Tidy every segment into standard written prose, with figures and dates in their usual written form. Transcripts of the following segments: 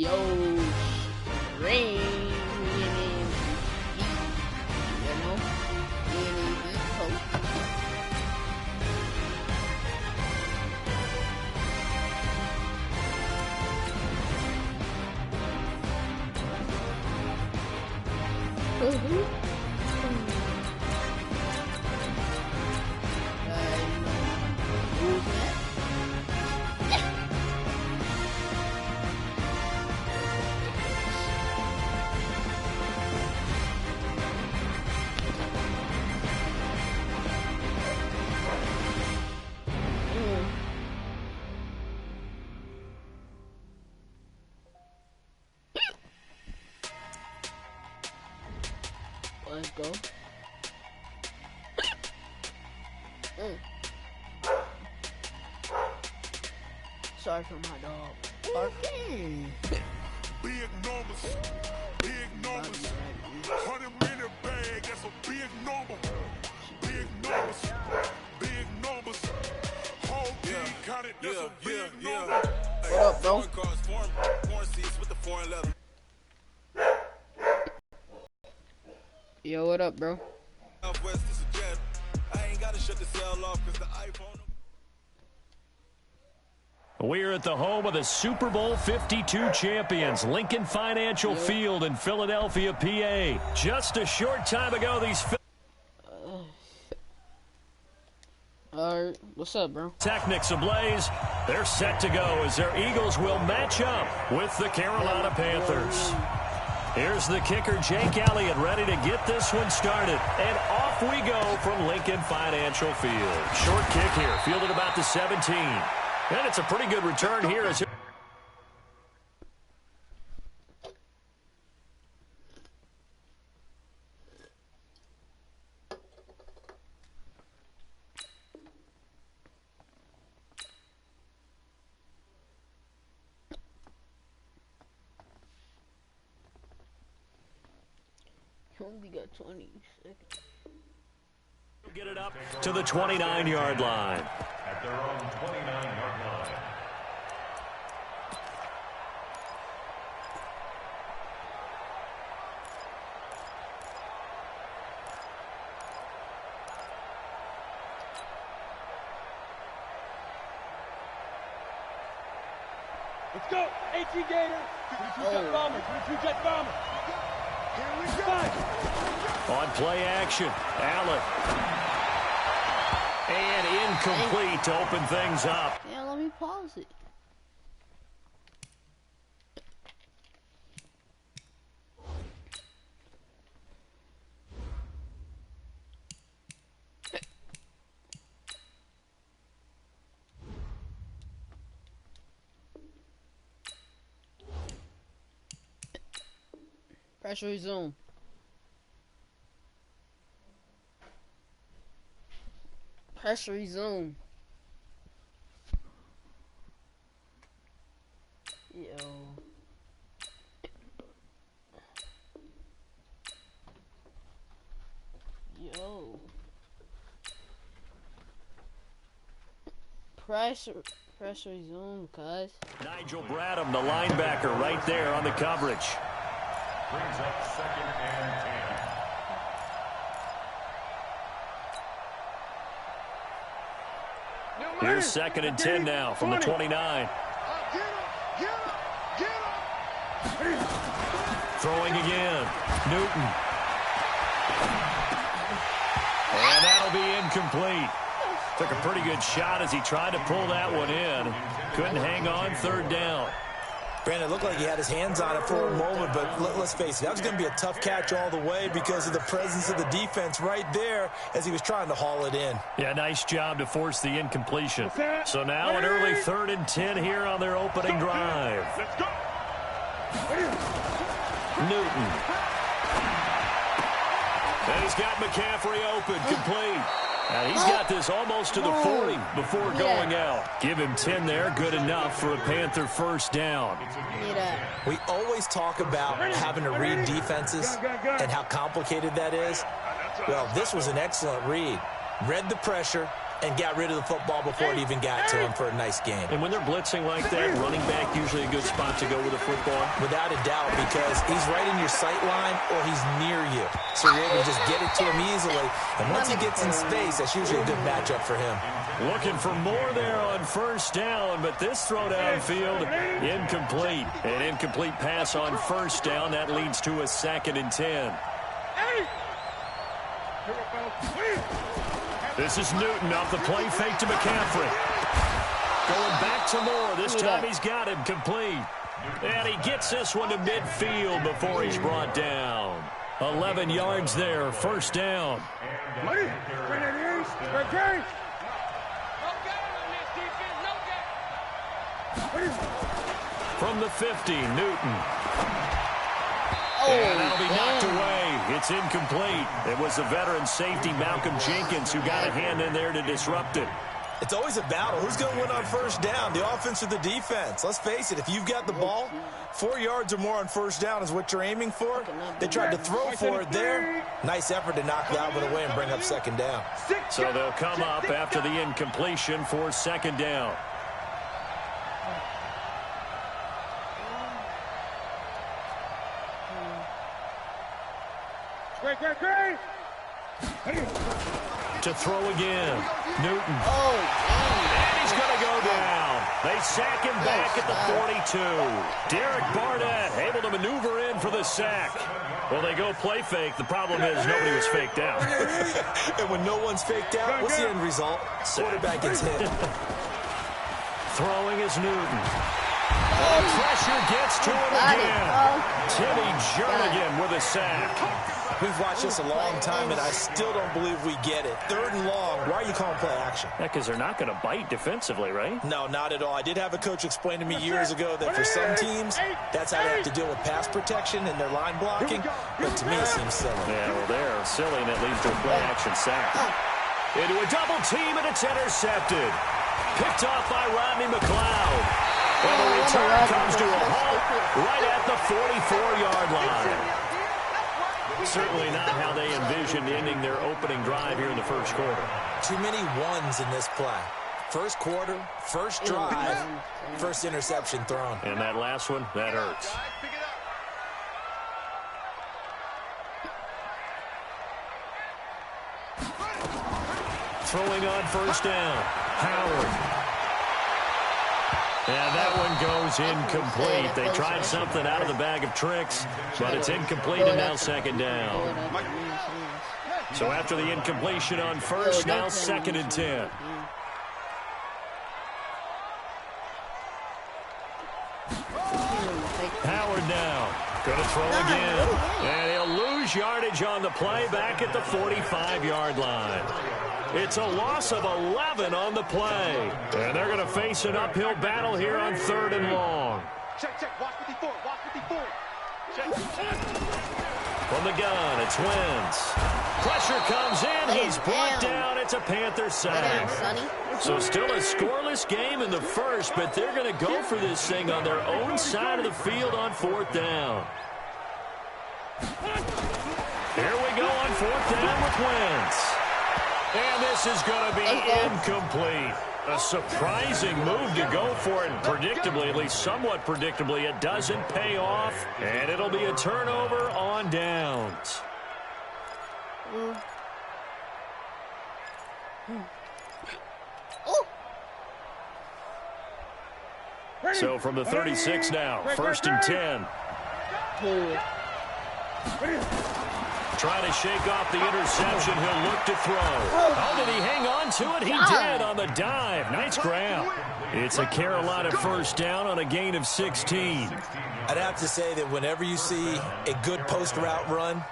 Yo, rain. Let's go. Sorry for my dog. Barking. Big numbers. Big numbers. 100-minute bag. That's a big number. Big numbers. Big numbers. Whole team counted. That's a big number. What up, bro? Foreign seats with the foreign leather. Yo, what up, bro? Southwest is a jet. I ain't gotta shut the cell off because the iPhone. We're at the home of the Super Bowl 52 champions, Lincoln Financial Field in Philadelphia, PA. Just a short time ago, these Alright, what's up, bro? Technics ablaze. They're set to go as their Eagles will match up with the Carolina Panthers. Here's the kicker, Jake Elliott, ready to get this one started. And off we go from Lincoln Financial Field. Short kick here, fielded about the 17. And it's a pretty good return here. As Only got 20 seconds. get it up to the 29-yard line. At their own 29-yard line. Let's go, AT Gator. 22 jet bomber, 22 jet bomber. Here we go. On play action, Allen. And incomplete to open things up. Yeah, let me pause it. Pressure resume. Pressure resume. Yo. Yo. Pressure resume, guys. Nigel Bradham, the linebacker, right there on the coverage. Brings up 2nd and 10. Here's 2nd and 10 now from the 29. Throwing again. Newton. And that'll be incomplete. Took a pretty good shot as he tried to pull that one in. Couldn't hang on, 3rd down. Brandon, it looked like he had his hands on it for a moment, but let's face it, that was going to be a tough catch all the way because of the presence of the defense right there as he was trying to haul it in. Yeah, nice job to force the incompletion. So now an early 3rd and 10 here on their opening drive. Let's go. Newton. And he's got McCaffrey open, complete. And he's got this almost to the 40 before going out. Give him 10 there, good enough for a Panther 1st down. We always talk about having to read defenses and how complicated that is. Well, this was an excellent read. Read the pressure, and got rid of the football before it even got to him for a nice gain. And when they're blitzing like that, running back usually a good spot to go with the football? Without a doubt, because he's right in your sight line or he's near you. So you're able to just get it to him easily. And once he gets in space, that's usually a good matchup for him. Looking for more there on first down, but this throw downfield, incomplete. An incomplete pass on first down. That leads to a 2nd and 10. This is Newton off the play fake to McCaffrey. Going back to Moore. This time he's got him complete. And he gets this one to midfield before he's brought down. 11 yards there, first down. From the 50, Newton. And that'll be knocked away. It's incomplete. It was the veteran safety, Malcolm Jenkins, who got a hand in there to disrupt it. It's always a battle. Who's going to win on first down, the offense or the defense? Let's face it, if you've got the ball, 4 yards or more on first down is what you're aiming for. They tried to throw for it there. Nice effort to knock that one away and bring up second down. So they'll come up after the incompletion for second down. Great. To throw again. Newton. And he's going to go down. They sack him back at the 42. Derek Barnett able to maneuver in for the sack. Well, they go play fake. The problem is nobody was faked out. And when no one's faked out, what's the end result? Quarterback gets hit. Throwing is Newton. Pressure gets to him again. Timmy Jernigan with a sack. We've watched this a long time, and I still don't believe we get it. 3rd and long. Why are you calling play action? Yeah, because they're not going to bite defensively, right? No, not at all. I did have a coach explain to me years ago that for some teams, that's how they have to deal with pass protection and their line blocking. But to me, it seems silly. Yeah, well, they're silly, and it leads to a play action sack. Into a double team, and it's intercepted. Picked off by Rodney McLeod. And the return comes to a halt right at the 44-yard line. Certainly not how they envisioned ending their opening drive here in the first quarter. Too many ones in this play. First quarter, first drive, first interception thrown. And that last one, that hurts. Throwing on first down. Howard. And that one goes incomplete. They tried something out of the bag of tricks, but it's incomplete and now second down. So after the incompletion on first, now 2nd and 10. Howard now. Going to throw again. And he'll lose yardage on the play back at the 45-yard line. It's a loss of 11 on the play. And they're going to face an uphill battle here on 3rd and long. Check. Watch 54. Check. From the gun, it's Wentz. Pressure comes in. He's brought down. It's a Panther sack. So still a scoreless game in the first, but they're going to go for this thing on their own side of the field on 4th down. Here we go on 4th down with Wentz. And this is going to be incomplete. A surprising move to go for it. Predictably, at least somewhat predictably, it doesn't pay off. And it'll be a turnover on downs. So from the 36 now, 1st and 10. Trying to shake off the interception. He'll look to throw. Oh, did he hang on to it? He did on the dive. Nice grab. It's a Carolina first down on a gain of 16. I'd have to say that whenever you see a good post route run,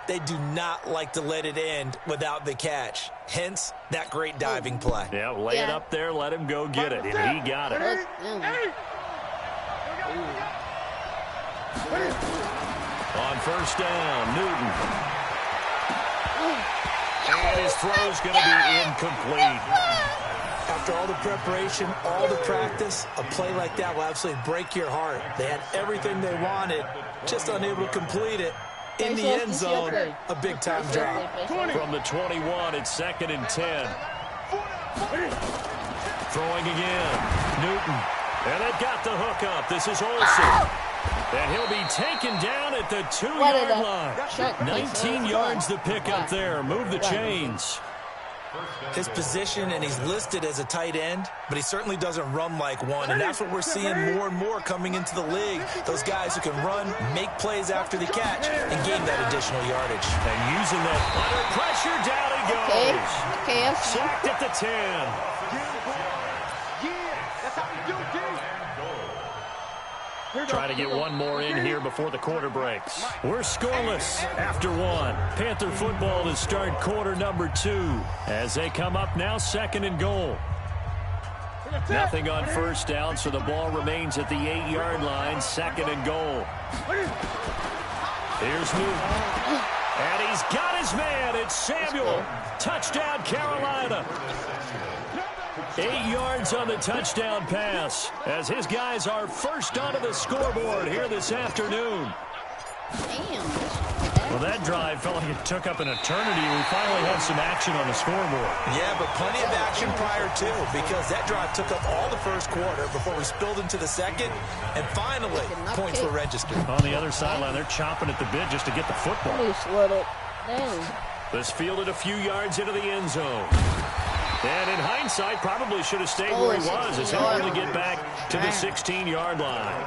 they do not like to let it end without the catch. Hence, that great diving play. Yeah, lay it up there, let him go get it. And he got it. On first down, Newton. And his throw's going to be incomplete. After all the preparation, all the practice, a play like that will absolutely break your heart. They had everything they wanted, just unable to complete it. In the end zone, a big-time drop. From the 21, it's 2nd and 10. Throwing again. Newton. And they've got the hook up. This is Olsen. And he'll be taken down at the 2-yard line. 19 yards to pick up there. Move the chains. His position, and he's listed as a tight end, but he certainly doesn't run like one, and that's what we're seeing more and more coming into the league. Those guys who can run, make plays after the catch, and gain that additional yardage. And using that under pressure, down he goes. Okay. Sacked at the 10. Trying to get one more in here before the quarter breaks. We're scoreless after one. Panther football to start quarter number 2 as they come up now 2nd and goal. Nothing on first down, so the ball remains at the 8-yard line. 2nd and goal. Here's Newton. And he's got his man. It's Samuel. Touchdown, Carolina. 8 yards on the touchdown pass as his guys are first onto the scoreboard here this afternoon. Damn. Well, that drive felt like it took up an eternity. We finally had some action on the scoreboard. Yeah, but plenty of action prior to, because that drive took up all the first quarter before we spilled into the second, and finally, points were registered. On the other sideline, they're chomping at the bit just to get the football. Damn. This fielded a few yards into the end zone. And in hindsight, probably should have stayed where he was as he'll only get back to the 16-yard line.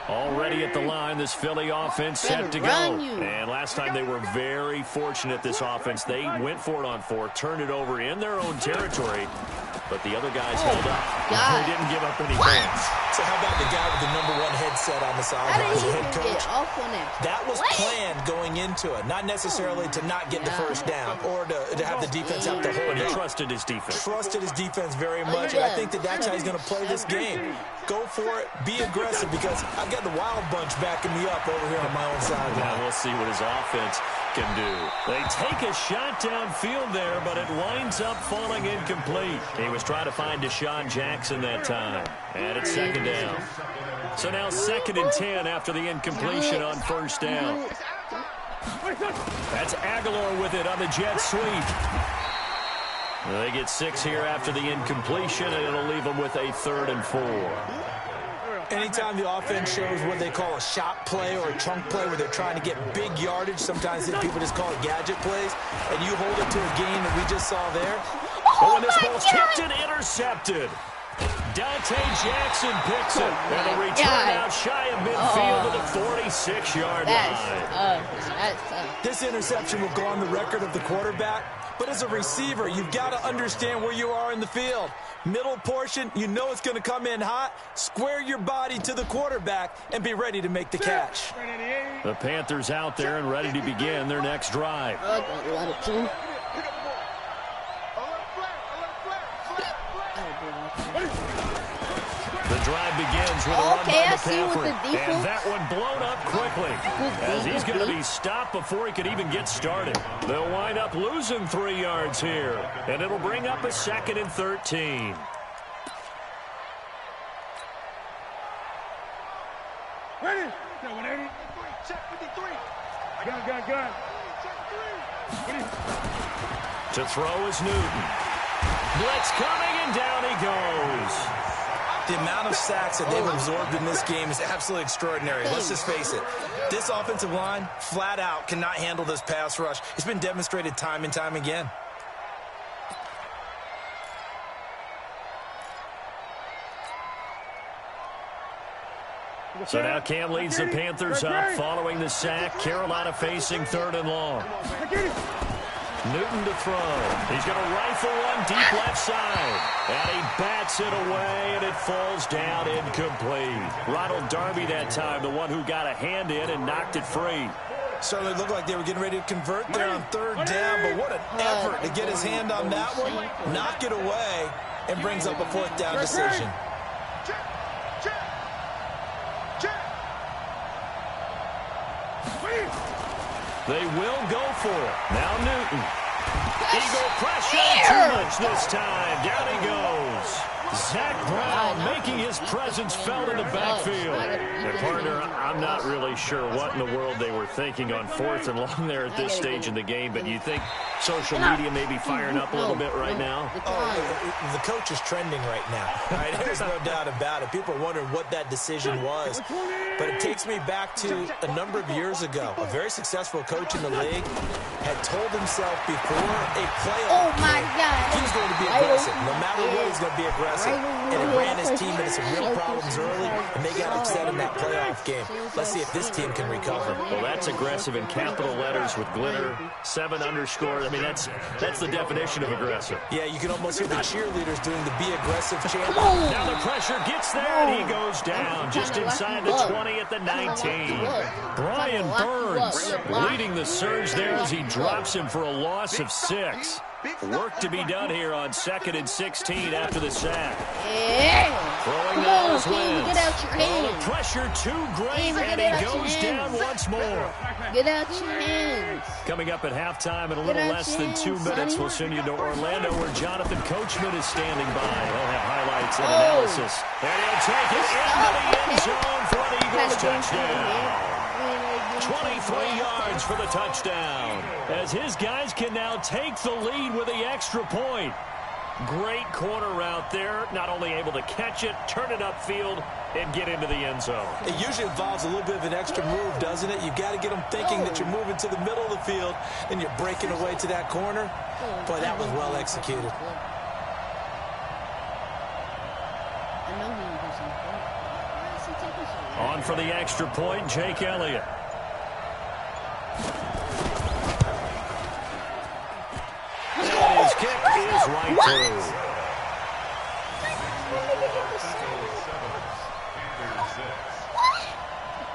Already at the line, this Philly offense set to go. And last time they were very fortunate, this offense. They went for it on 4, turned it over in their own territory, but the other guys held up. They didn't give up any points. So how about the guy with the #1 headset on the sideline as a head coach? That was planned going into it, not necessarily to not get the first down or to have the defense have to hold But he it. trusted his defense. Trusted his defense very much, and I think that's how he's going to play this game. Go for it, be aggressive, because I've got the wild bunch backing me up over here on my own sideline. Now we'll see what his offense can do. They take a shot downfield there, but it winds up falling incomplete. He was trying to find Deshaun Jackson that time. And it's 2nd down. So now 2nd and 10 after the incompletion on first down. That's Aguilar with it on the jet sweep. They get 6 here after the incompletion, and it'll leave them with a 3rd and 4. Anytime the offense shows what they call a shot play or a chunk play where they're trying to get big yardage, sometimes people just call it gadget plays, and you hold it to a gain that we just saw there. Oh, and this ball's tipped and intercepted. Dante Jackson picks it, and a return out shy of midfield to the 46-yard line. This interception will go on the record of the quarterback, but as a receiver, you've got to understand where you are in the field. Middle portion, you know it's going to come in hot. Square your body to the quarterback and be ready to make the catch. The Panthers out there and ready to begin their next drive. The drive begins with a run by McCaffrey, and that one blown up quickly as he's going to be stopped before he could even get started. They'll wind up losing 3 yards here, and it'll bring up a 2nd and 13. Ready? 180. Check 53. Gun. To throw is Newton. Blitz coming, and down he goes. The amount of sacks that they've absorbed in this game is absolutely extraordinary. Let's just face it. This offensive line, flat out, cannot handle this pass rush. It's been demonstrated time and time again. So now Cam leads the Panthers up following the sack. Carolina facing 3rd and long. Newton to throw. He's going to rifle one deep left side. And he bats it away, and it falls down incomplete. Ronald Darby that time, the one who got a hand in and knocked it free. Certainly looked like they were getting ready to convert there on 3rd down, but what an effort to get his hand on that one, knock it away, and brings up a 4th down decision. They will go for it. Now Newton. Eagle pressure too much this time. Down he goes. Zach Brown making his presence felt in the backfield. And partner, I'm not really sure what in the world they were thinking on 4th and long there at this stage in the game, but you think social media may be firing up a little bit right now? Oh, the coach is trending right now. Right? There's no doubt about it. People are wondering what that decision was. But it takes me back to a number of years ago. A very successful coach in the league had told himself before a playoff he was going to be aggressive. No matter what, he's going to be aggressive. And it ran his team into some real problems early, and they got upset in that playoff game. Let's see if this team can recover. Well, that's aggressive in capital letters with glitter, 7 underscore. I mean, that's the definition of aggressive. Yeah, you can almost hear the cheerleaders doing the be aggressive chant. Now the pressure gets there, and he goes down just inside the 20 at the 19. Brian Burns leading the surge there as he drops him for a loss of 6. Work to be done here on 2nd and 16 after the sack. Throwing down his wins. Get out your hands. The pressure too great, and he goes down once more. Get out your hands. Coming up at halftime in a little less than 2 minutes, we'll send you to Orlando where Jonathan Coachman is standing by. He'll have highlights and analysis. And he'll take it into the end zone for an Eagles touchdown. 23 yards for the touchdown, as his guys can now take the lead with the extra point. Great corner route there, not only able to catch it, turn it upfield, and get into the end zone. It usually involves a little bit of an extra move, doesn't it? You've got to get them thinking that you're moving to the middle of the field, and you're breaking away to that corner. Boy, that was well executed. On for the extra point, Jake Elliott. And his kick is right through.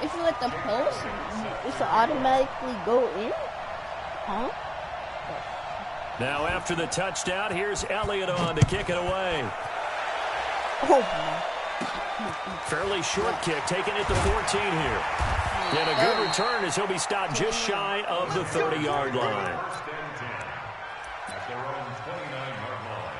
If you let the post, it should automatically go in? Huh? Now after the touchdown, here's Elliott on to kick it away. Oh, Fairly short kick, taking it to 14 here. And a good return as he'll be stopped just shy of the 30-yard line. At their own 29-yard line.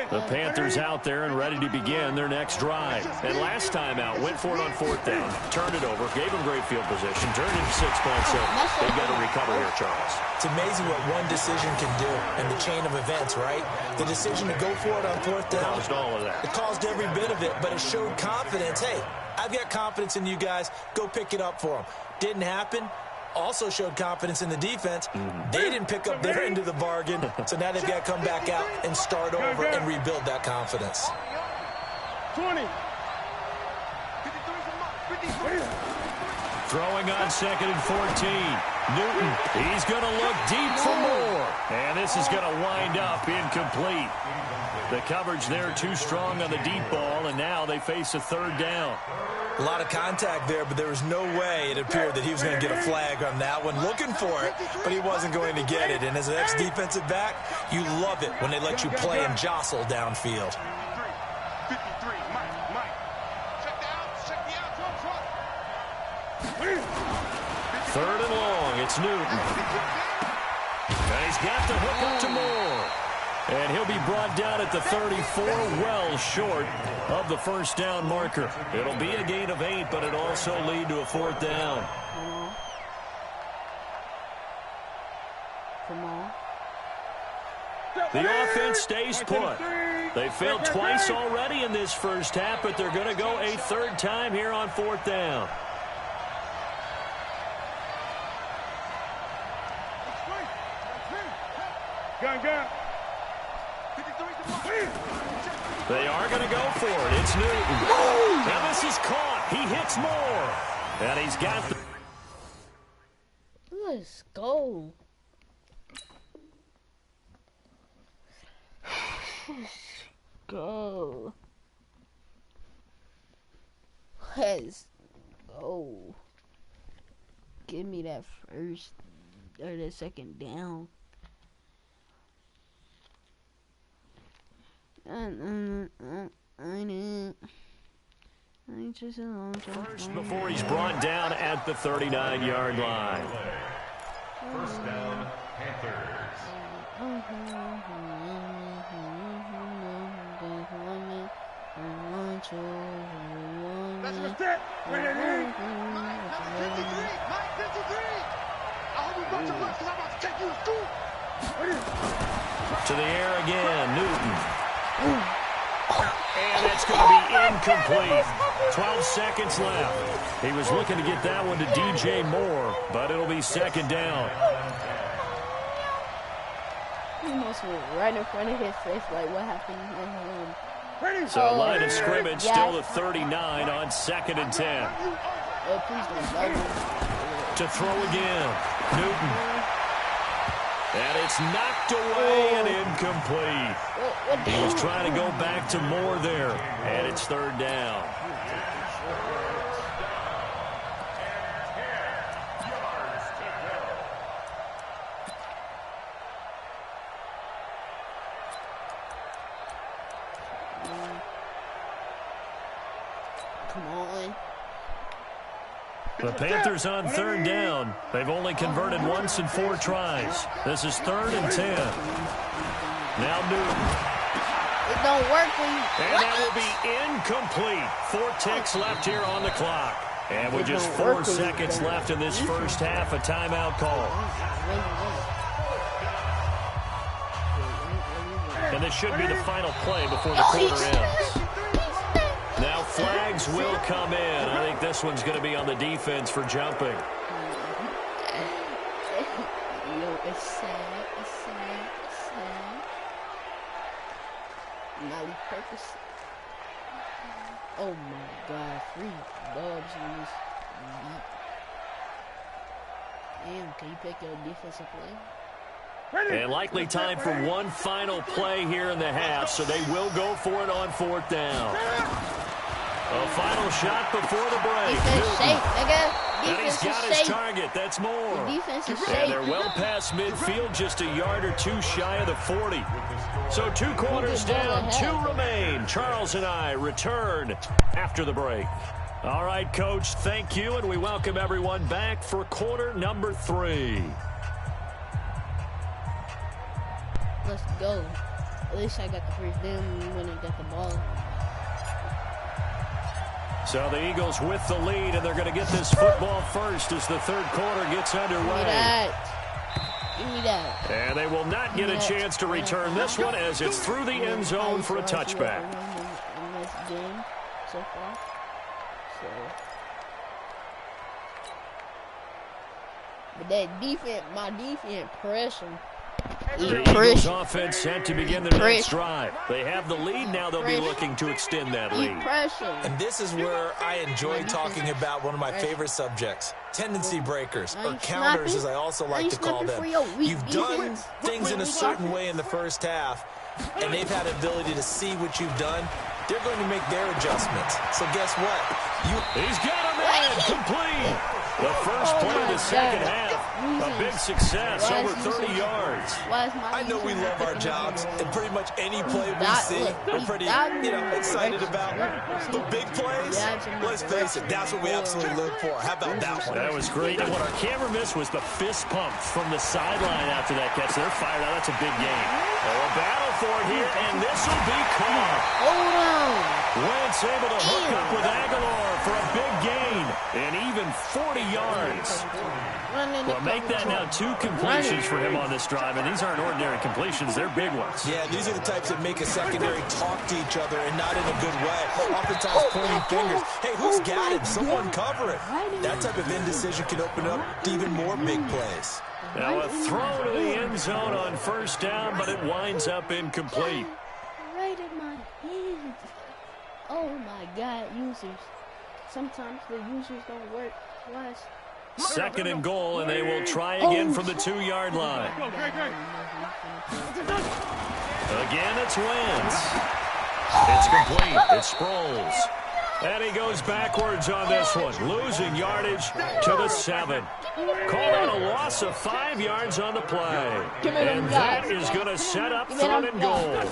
The Panthers out there and ready to begin their next drive. And last time out, went for it on 4th down, turned it over, gave them great field position, turned it into 6 points. So they've got to recover here, Charles. It's amazing what one decision can do in the chain of events, right? The decision to go for it on 4th down. Caused all of that. It caused every bit of it, but it showed confidence. Hey, I've got confidence in you guys. Go pick it up for them. Didn't happen. Also showed confidence in the defense. They didn't pick up their end of the bargain, so now they've got to come back out and start over and rebuild that confidence. 20. Throwing on 2nd and 14. Newton, he's going to look deep for more. And this is going to wind up incomplete. The coverage there too strong on the deep ball, and now they face a 3rd down. A lot of contact there, but there was no way it appeared that he was going to get a flag on that one. Looking for it, but he wasn't going to get it. And as an ex-defensive back, you love it when they let you play and jostle downfield. 53, Mike. Check the out, 3rd and long, it's Newton. And he's got the hook up to Moore. And he'll be brought down at the 34, well short of the 1st down marker. It'll be a gain of 8, but it'll also lead to a 4th down. come on. The offense stays put. They failed twice already in this first half, but they're going to go a 3rd time here on 4th down. Gun. They are going to go for it. It's Newton. Now this is caught. He hits more. And he's got the... Let's go. Go. Let's go. Give me that first or the 2nd down. First before he's brought down at the 39-yard line. 1st down, Panthers. That's what's that. Right here. 53. Mike 53. I hope you brought your lunch because I'm about to take you to school. To the air again, Newton. And that's going to be incomplete. 12 seconds left. He was looking to get that one to DJ Moore, but it'll be second down. He almost went right in front of his face, like what happened at home. So line of scrimmage still at 39 on 2nd and 10. Please don't double. To throw again, Newton. And it's knocked away and incomplete. He was trying to go back to Moore there, and it's 3rd down. Come on. The Panthers on 3rd down. They've only converted once in 4 tries. This is 3rd and 10. Now Newton. It don't work when you... And that will be incomplete. 4 ticks left here on the clock. And with just 4 seconds left in this first half, a timeout call. And this should be the final play before the quarter ends. Now flags will come in. I think this one's going to be on the defense for jumping. Yo, it's sad. It's sad. It's sad. Molly purpose. Oh my God, 3 dubs in this beat. Damn, can you pick your defensive play? And likely time for one final play here in the half, so they will go for it on 4th down. A final shot before the break. Defense shape, nigga. And he's got his target. That's more. Defense is And they're well past midfield, just a yard or 2 shy of the 40. So 2 quarters down, 2 remain. Charles and I return after the break. All right, Coach, thank you, and we welcome everyone back for quarter number 3. Let's go. At least I got the first down when I got the ball. So the Eagles with the lead, and they're going to get this football first as the 3rd quarter gets underway. Give me that. Give me that. And they will not get a chance to return this one as it's through the end zone for a touchback. In this game so far. So. But that defense, my defense pressure. The Eagles offense set to begin their next drive. They have the lead now. They'll be looking to extend that lead. And this is where I enjoy talking about one of my favorite subjects, tendency breakers, or counters as I also like to call them. You've done things in a certain way in the first half, and they've had the ability to see what you've done. They're going to make their adjustments. So guess what? He's got a man complete. The first play of the second half. A big success, over 30 yards. I know we love our jobs, and pretty much any play we see, we're pretty, excited about. But big plays, let's face it, that's what we absolutely look for. How about that one? That was great. And what our camera missed was the fist pump from the sideline after that catch. They're fired out. That's a big game. A battle for it here, and this will be caught. Hold on. Wentz able to hook up with Aguilar for a big gain, and even 40 yards. Well, make that now 2 completions for him on this drive, and these aren't ordinary completions. They're big ones. Yeah, these are the types that make a secondary talk to each other, and not in a good way. Oftentimes pointing fingers. Hey, who's got it? Someone cover it. That type of indecision can open up to even more big plays. Now a throw to the end zone on 1st down, but it winds up incomplete. Right in my hands. Oh my God, users. Sometimes the users don't work twice. 2nd and goal, and they will try again from the 2-yard line. Again, it's Wentz. It's complete. It's Sproles. And he goes backwards on this one, losing yardage to the 7. Called on a loss of 5 yards on the play. And that is going to set up 3rd and goal.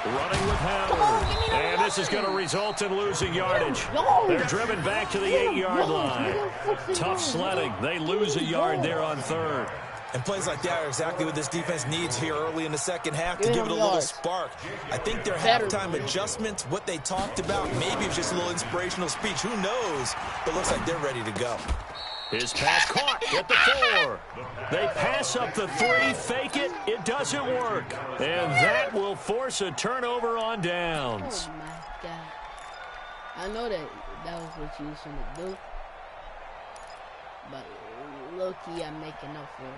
Running with Howard. And this is going to result in losing yardage. They're driven back to the 8-yard line. Tough sledding. They lose a yard there on 3rd. And plays like that are exactly what this defense needs here early in the second half to give it a little spark. I think their halftime adjustments, what they talked about, maybe it's just a little inspirational speech. Who knows? But looks like they're ready to go. His pass caught at the 4. They pass up the 3, fake it. It doesn't work. And that will force a turnover on downs. Oh, my God. I know that was what you was going to do. But low-key, I'm making up for it.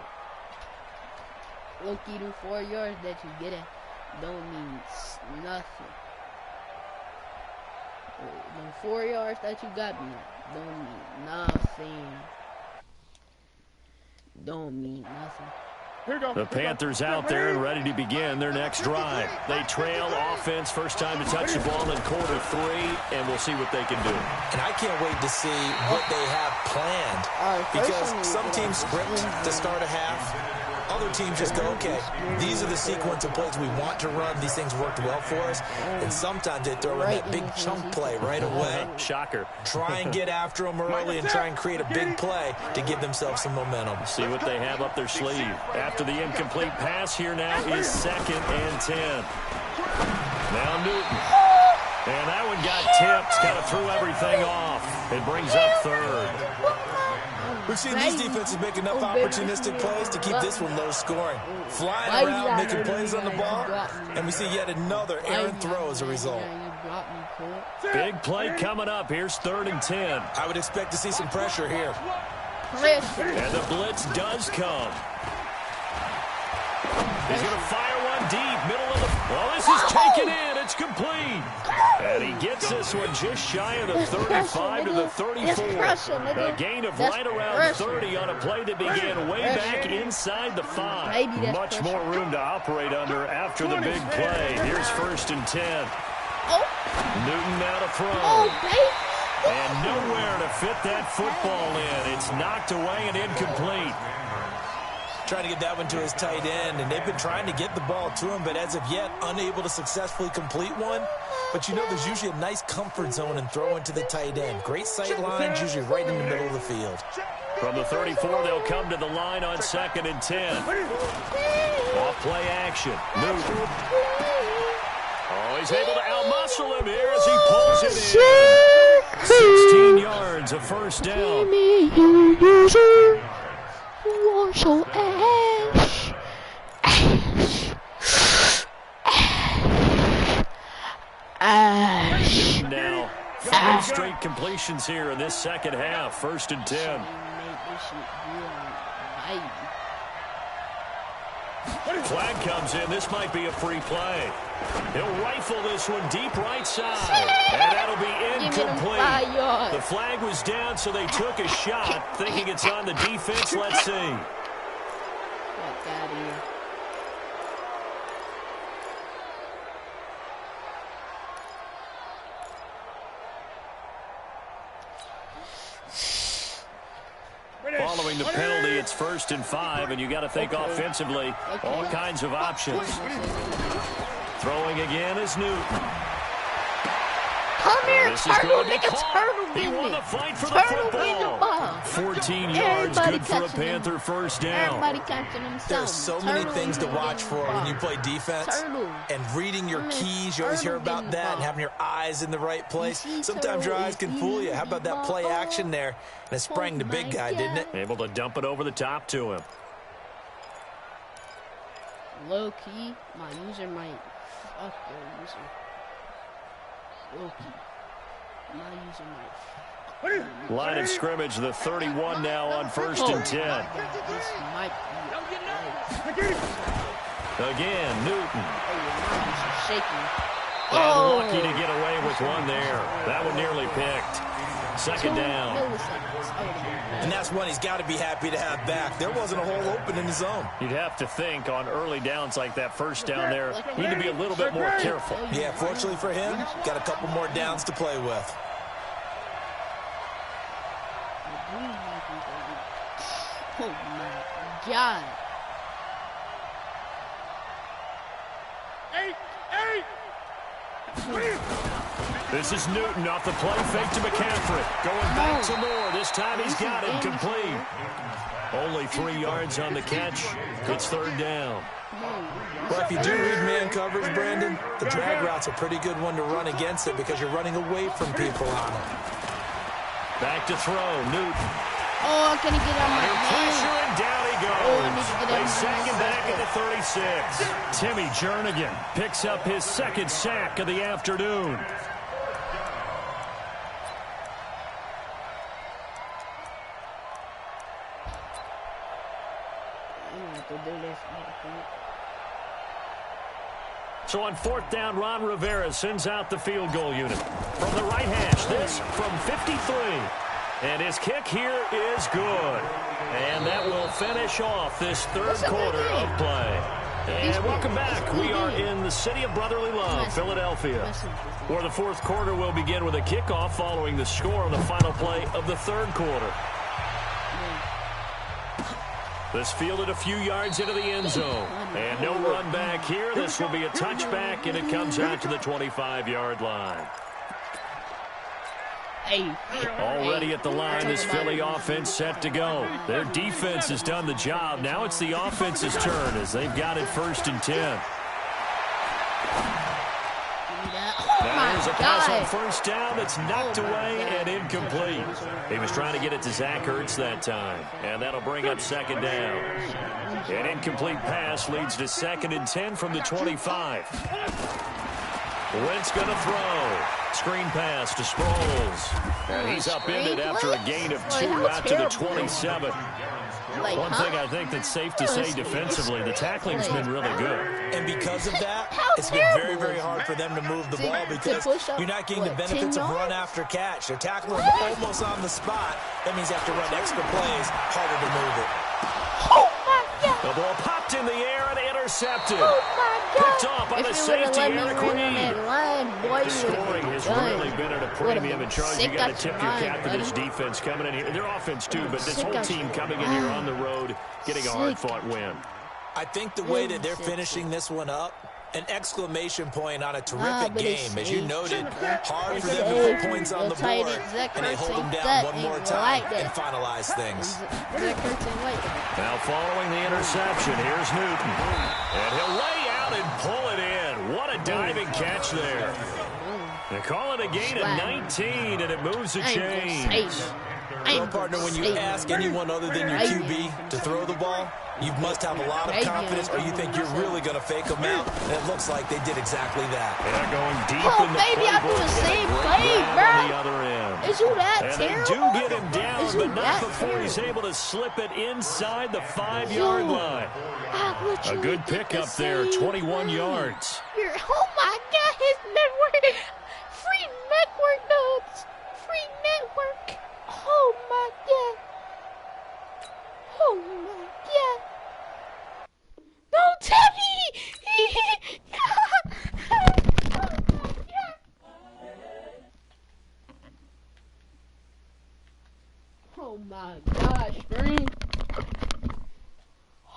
Low-key, the 4 yards that you get it don't mean nothing. The 4 yards that you got me don't mean nothing. Don't mean nothing. The Panthers out there and ready to begin their next drive. They trail offense, first time to touch the ball in quarter 3, and we'll see what they can do. And I can't wait to see what they have planned. Because some teams sprint to start a half. Other teams just go, okay, these are the sequence of plays we want to run. These things worked well for us. And sometimes they throw in that big chunk play right away. Shocker. Try and get after them early and try and create a big play to give themselves some momentum. See what they have up their sleeve. After the incomplete pass, here now is 2nd and 10. Now Newton. And that one got tipped. Kind of threw everything off. It brings up 3rd. We've seen these defenses make enough opportunistic plays to keep this one low scoring. Flying around, making plays on the ball, and we see yet another errant throw as a result. Big play coming up. Here's 3rd and 10. I would expect to see some pressure here. And the blitz does come. He's going to fire one deep, middle of the... Well, this is taken in. It's complete. And he gets this one just shy of the 35 to the 34. A gain of right around 30 on a play that began way back inside the 5. Much more room to operate under after the big play. Here's 1st and 10. Newton now to throw. And nowhere to fit that football in. It's knocked away and incomplete. Trying to get that one to his tight end, and they've been trying to get the ball to him, but as of yet, unable to successfully complete one. But you know there's usually a nice comfort zone in throwing to the tight end. Great sight lines, usually right in the middle of the field. From the 34, they'll come to the line on 2nd and 10. Off play action. Newton. Oh, he's able to outmuscle him here as he pulls it in. 16 yards, a 1st down. So Ash. Now, 5 straight completions here in this second half. 1st and 10. Flag comes in. This might be a free play. He'll rifle this one deep right side. And that'll be incomplete. The flag was down, so they took a shot, thinking it's on the defense. Let's see. Following the penalty, it's 1st and 5, and you got to think offensively, all kinds of options. Throwing again is Newton. Come here, This is turtle, going to be nigga, caught. He won the fight for the football. 14 yards, good for a Panther 1st down. Everybody catching themselves. There's so many things to watch for when you play defense. And reading your keys, you always hear about that, and having your eyes in the right place. Sometimes your eyes can fool you. How about that play action there? And it sprang the big guy, didn't it? Able to dump it over the top to him. Low key, my user might fuck their user. Low key, my user might. Line of scrimmage, the 31 now on 1st and 10. This might be Again, Newton. shaking. And lucky to get away with one there. That one nearly picked. 2nd down. And that's one he's got to be happy to have back. There wasn't a hole open in the zone. You'd have to think on early downs like that 1st down there, need to be a little bit more careful. Yeah, fortunately for him, got a couple more downs to play with. Oh my God. 8. This is Newton off the play fake to McCaffrey. Going back to Moore. This time he's got it complete. Only 3 yards on the catch. It's third down. Well, if you do read man coverage, Brandon, the drag route's a pretty good one to run against it because you're running away from people on it. Back to throw. Newton. Oh, I couldn't get on my Pressure, and down he goes. Oh, I need to get They out sack him of back at the 36. Timmy Jernigan picks up his second sack of the afternoon. So on fourth down, Ron Rivera sends out the field goal unit. From the right hash, this from 53. And his kick here is good. And that will finish off this third quarter of play. And welcome back. We are in the city of brotherly love, Philadelphia, where the fourth quarter will begin with a kickoff following the score on the final play of the third quarter. This fielded a few yards into the end zone. And no run back here. This will be a touchback, and it comes out to the 25-yard line. Already at the line, this Philly offense set to go. Their defense has done the job. Now it's the offense's turn as they've got it 1st and 10. Now here's a pass on first down that's knocked away and incomplete. He was trying to get it to Zach Ertz that time, and that'll bring up second down. An incomplete pass leads to 2nd and 10 from the 25. Wentz going to throw. Screen pass to Sproles. And he's upended after a gain of 2 out to the 27. One thing I think that's safe to say defensively, the tackling's been really good. And because of that, it's been very, very hard for them to move the ball because you're not getting the benefits of run after catch. They're tackling almost on the spot. That means they have to run extra plays, harder to move it. The ball popped in the air and intercepted. Oh my God. Picked off by the safety, Eric Reed. The scoring has really been at a premium. And Charles, you got to tip your cap to this defense coming in here. Their offense too, but this whole team coming in here on the road, getting a hard-fought win. I think the way that they're finishing this one up, an exclamation point on a terrific game. As you noted, hard for them to put points on the board, and they hold them down one more time and finalize things. Now following the interception, here's Newton. And he'll lay out and pull it in. What a diving catch there. They call it a gain of 19, and it moves the chains. Well, partner, when you ask anyone other than your QB to throw the ball, you must have a lot of confidence, or you think you're really going to fake them out. And it looks like they did exactly that. They're going deep in the baby, I do the same play, bro. On the other end. Is you that and terrible? They do get him down, but not before he's able to slip it inside the 5-yard line. A good pickup there, 21 yards. Oh my God, his network. Free network, dubs. Free network. Oh my God. Oh my God. Don't tell me! Oh my gosh, Stream.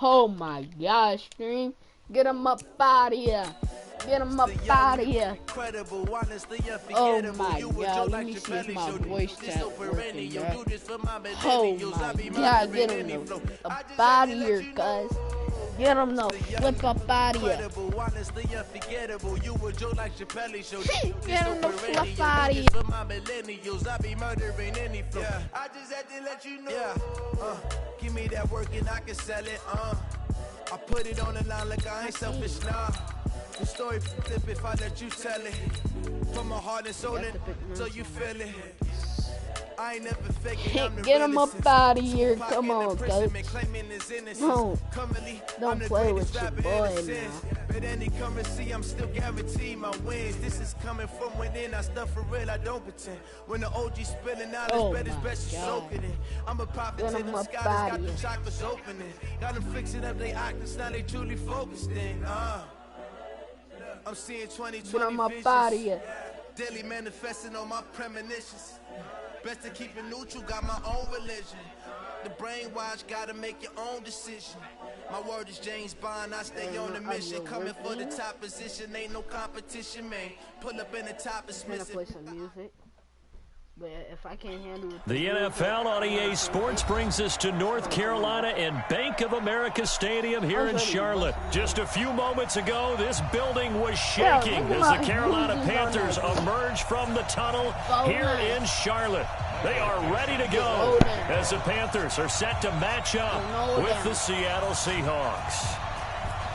Oh my gosh, Stream. Get him up out of here. Get him up out of here. Oh my God, let me see if my voice chat working, bro. Oh my God, get him up out of here, cuz. Get him the flip up out of here. Get him the flip out of here. I just had to let you know. Give me that work and I can sell it. I put it on the line like I ain't selfish, nah. The story flip if I let you tell it. From my heart and soul, and so you feel it. I ain't never faking. Get him up out of here. Come on, coach. Don't play with your boy now. But any currency, I'm still guaranteed my wins. This is coming from within. I stuff for real, I don't pretend. When the OG spilling out, it's better, best you soaking it. I'm a prophet to the sky, got the chakras opening. Got them fixing up they octaves, now they truly focused in. I'm seeing 2020 visions. Daily manifesting on my premonitions. Best to keep it neutral, got my own religion. The brainwash, gotta make your own decision. My word is James Bond, I stay on the mission. Coming for the top position, ain't no competition, man. Pull up in the top is I'm gonna missing. play some music. But if I can't handle it, The NFL on EA Sports brings us to North Carolina and Bank of America Stadium here in Charlotte. Just a few moments ago, this building was shaking as the Carolina Panthers emerged from the tunnel here in Charlotte. They are ready to go as the Panthers are set to match up with the Seattle Seahawks.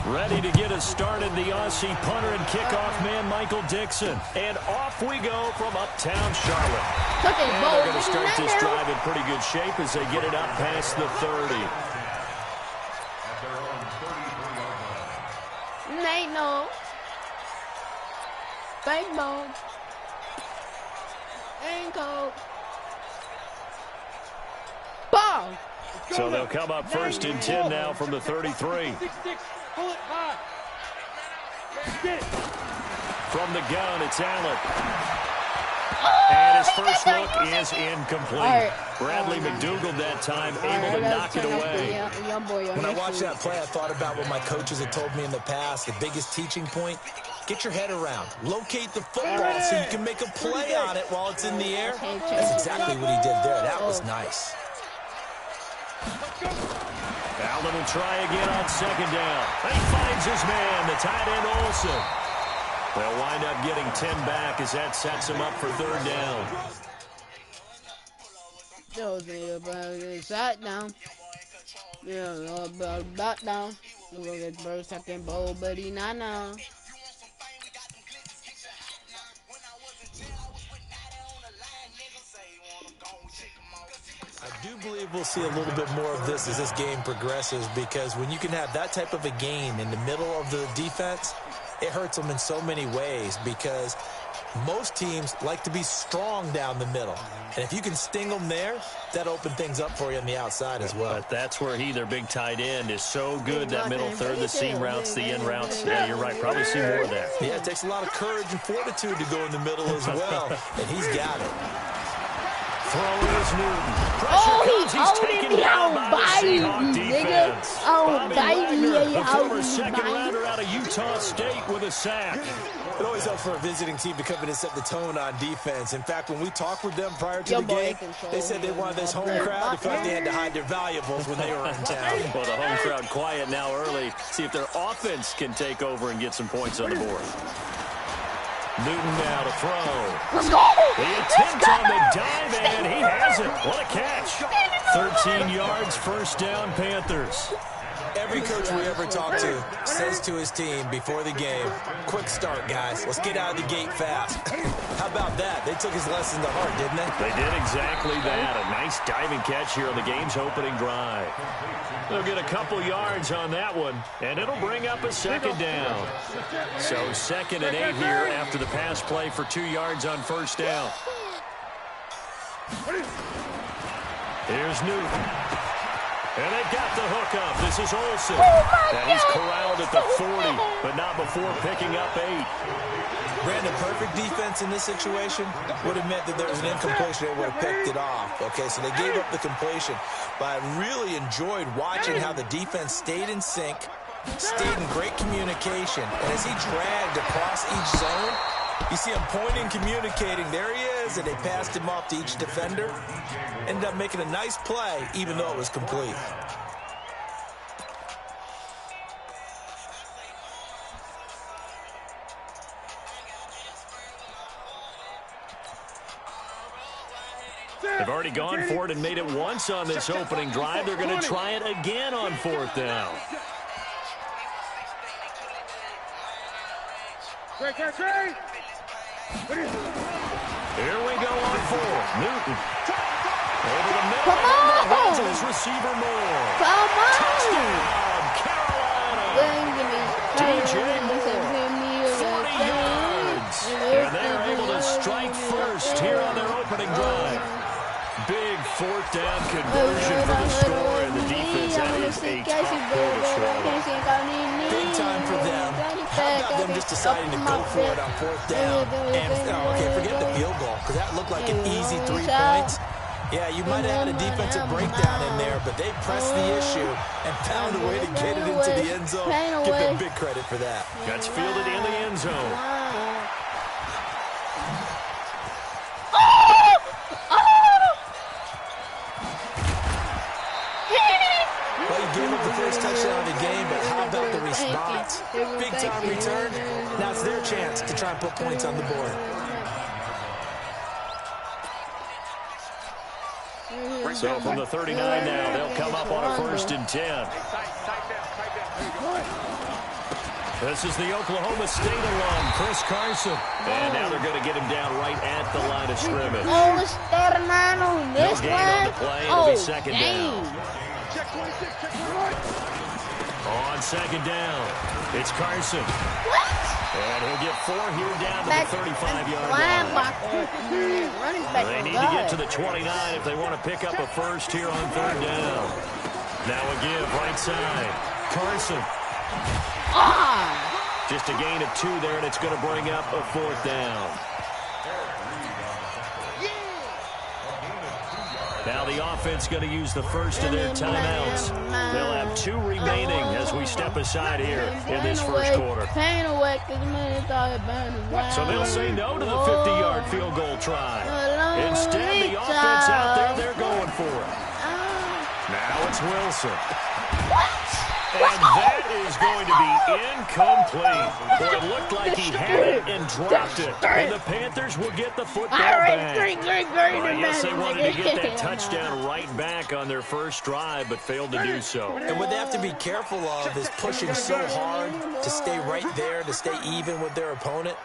Ready to get us started, the Aussie punter and kickoff man, Michael Dixon. And off we go from uptown Charlotte. And they're going to start this drive in pretty good shape as they get it up past the 30. Ain't no. Backbone. Ankle. Ball. So they'll come up first and 10 now from the 33. Pull it high. Get it. From the gun, it's Allen. And his first look is incomplete. Bradley McDougald that time able to knock it away. When I watched that play, I thought about what my coaches had told me in the past. The biggest teaching point, get your head around. Locate the football so you can make a play on it while it's in the air. That's exactly what he did there. That was nice. Allen will try again on second down. He finds his man, the tight end Olsen. They'll wind up getting 10 back as that sets him up for third down. Shot down. Yeah, about down. We'll get first, second, bowl, buddy, nah. I do believe we'll see a little bit more of this as this game progresses, because when you can have that type of a game in the middle of the defense, it hurts them in so many ways, because most teams like to be strong down the middle. And if you can sting them there, that opens things up for you on the outside as well. But that's where their big tight end, is so good, that middle third, the seam routes, the in routes. Yeah, you're right. Probably see more of that. Yeah, it takes a lot of courage and fortitude to go in the middle as well, and he's got it. Throw is Newton. Pressure comes. He's taken down by the Seahawk defense. Bobby Wagner, the former second-rounder out of Utah State, with a sack. It always helps for a visiting team to come in and set the tone on defense. In fact, when we talked with them prior to the game, they said they wanted this home crowd. They felt like they had to hide their valuables when they were in town. Well, the home crowd quiet now early. See if their offense can take over and get some points on the board. Newton now to throw. Let's go! The attempt on the dive, and he has it. What a catch. 13 yards, first down, Panthers. Every coach we ever talk to says to his team before the game, quick start, guys. Let's get out of the gate fast. How about that? They took his lesson to heart, didn't they? They did exactly that. A nice diving catch here on the game's opening drive. They'll get a couple yards on that one, and it'll bring up a second down. So 2nd and 8 here after the pass play for 2 yards on first down. Here's Newton. And they got the hook up. This is Olsen. And he's corralled at the 40, but not before picking up 8. Brandon, perfect defense in this situation would have meant that there was an incompletion. They would have picked it off. Okay, so they gave up the completion. But I really enjoyed watching how the defense stayed in sync, stayed in great communication. And as he dragged across each zone, you see him pointing, communicating. There he is, and they passed him off to each defender. Ended up making a nice play, even though it was complete. They've already gone for it and made it once on this opening drive. They're going to try it again on 4th down. Here we go on 4. Newton. Over the middle. Come on! Holds his receiver Moore. Come on! Touchdown, Carolina. DJ Moore. 40 yards. And they're able to strike first here on their opening drive. Big 4th down conversion for the score, and the defense, that is a tough pill to swallow. Big time for them. How about them just deciding to go for it on 4th down? And, okay, forget the field goal, because that looked like an easy 3 points. Yeah, you might have had a defensive breakdown in there, but they pressed the issue and found a way to get it into the end zone. Give them big credit for that. Gets fielded in the end zone. Well, you gave up the first touchdown of the game, but how about the response? Big time return. Now it's their chance to try and put points on the board. So from the 39 now, they'll come up on a 1st and 10. This is the Oklahoma State alum, Chris Carson. And now they're going to get him down right at the line of scrimmage. Oh, it's that hermano. This No gain on the play. It'll be second down. Check 26, check 28. On second down, it's Carson. What? And he'll get 4 here down to the 35-yard line. Running back. They need to get to the 29 if they want to pick up a first here on 3rd down. Now a give right side. Carson. Just a gain of 2 there, and it's going to bring up a 4th down. Now the offense going to use the first of their timeouts. They'll have 2 remaining as we step aside here in this first quarter. So they'll say no to the 50-yard field goal try. Instead, the offense out there, they're going for it. Now it's Wilson. And that is going to be incomplete. Boy, it looked like he had it and dropped it. And the Panthers will get the football back. I guess they wanted to get that touchdown right back on their first drive, but failed to do so. And what they have to be careful of is pushing so hard to stay right there, to stay even with their opponent,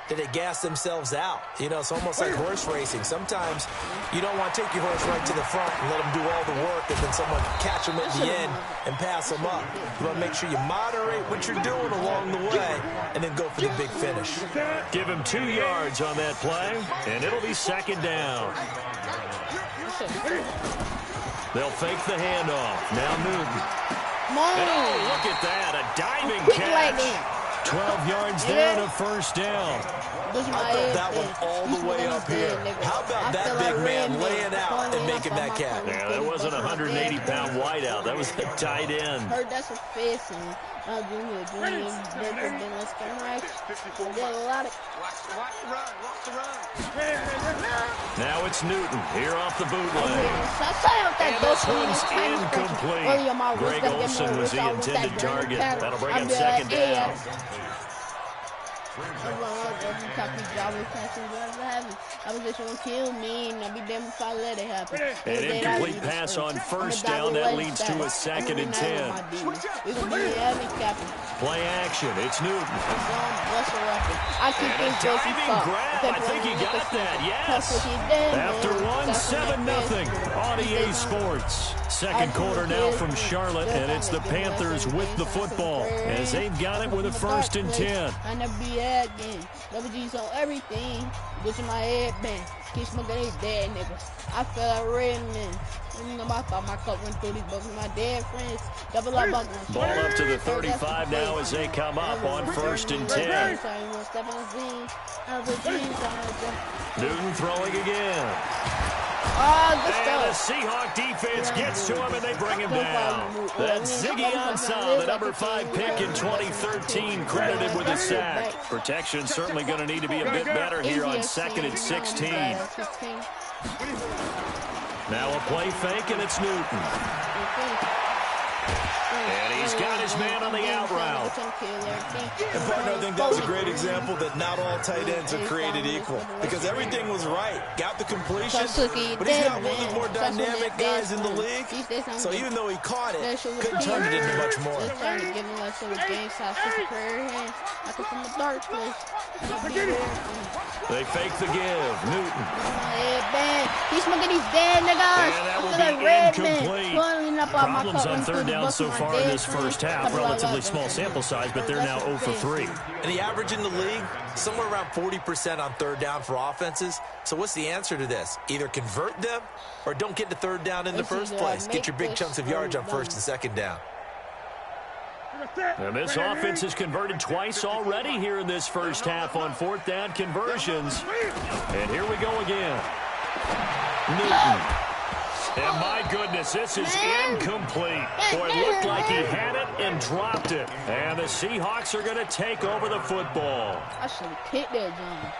that they gas themselves out. You know, it's almost like horse racing. Sometimes you don't want to take your horse right to the front and let them do all the work and then someone catch them at the end and pass them up. You want to make sure you moderate what you're doing along the way and then go for the big finish. Give him 2 yards on that play, and it'll be second down. They'll fake the handoff. Now Newton. And oh, look at that, a diving catch. 12 yards there to 1st down. I thought that one all the way up here. How about that big man laying out and making that catch? Yeah, that wasn't a 180-pound wideout. That was a tight end. Heard that's a fist and Watch the run. Now it's Newton here off the bootleg. And this one's incomplete. Greg Olsen was the intended target. That'll bring up second down. I was just gonna kill me, and I'll be damned if I let it happen. An incomplete pass on 1st down. That leads to a 2nd and 10. Play action. It's Newton. And a diving grab. I think he got that. Yes. After 1-7-0 on EA Sports. Second quarter now from Charlotte, and it's the Panthers with the football as they've got it with a 1st and 10. I never be that again. Double G's on everything. Go to my head, man. Keep smoking these dead niggas. I feel like red man. I thought my cup went through these bugs with my dead friends. Double up on ball up to the 35 now as they come up on 1st and 10. Newton throwing again. And the Seahawk defense gets to him, and they bring him down. That's Ziggy Ansah, the number 5 pick in 2013, credited with a sack. Protection certainly going to need to be a bit better here on 2nd and 16. Now a play fake, and it's Newton. And he's got his man on the out route. And partner, I think that was a great example that not all tight ends are created equal. Because everything was right. Got the completion, but he's not one of the more dynamic guys in the league. So even though he caught it, couldn't turn it into much more. They fake the give. Newton. He's smoking these dead niggas. And that will be incomplete. Problems on 3rd down so far in this first half. Relatively small sample size, but they're now 0 for 3. And the average in the league, somewhere around 40% on 3rd down for offenses. So what's the answer to this? Either convert them or don't get to 3rd down in the first place. Get your big chunks of yards on 1st and 2nd down. And this offense has converted twice already here in this first half on 4th down conversions. And here we go again. Newton. And my goodness, this is incomplete. Boy, it looked like he had it and dropped it. And the Seahawks are going to take over the football. I should have kicked that, John.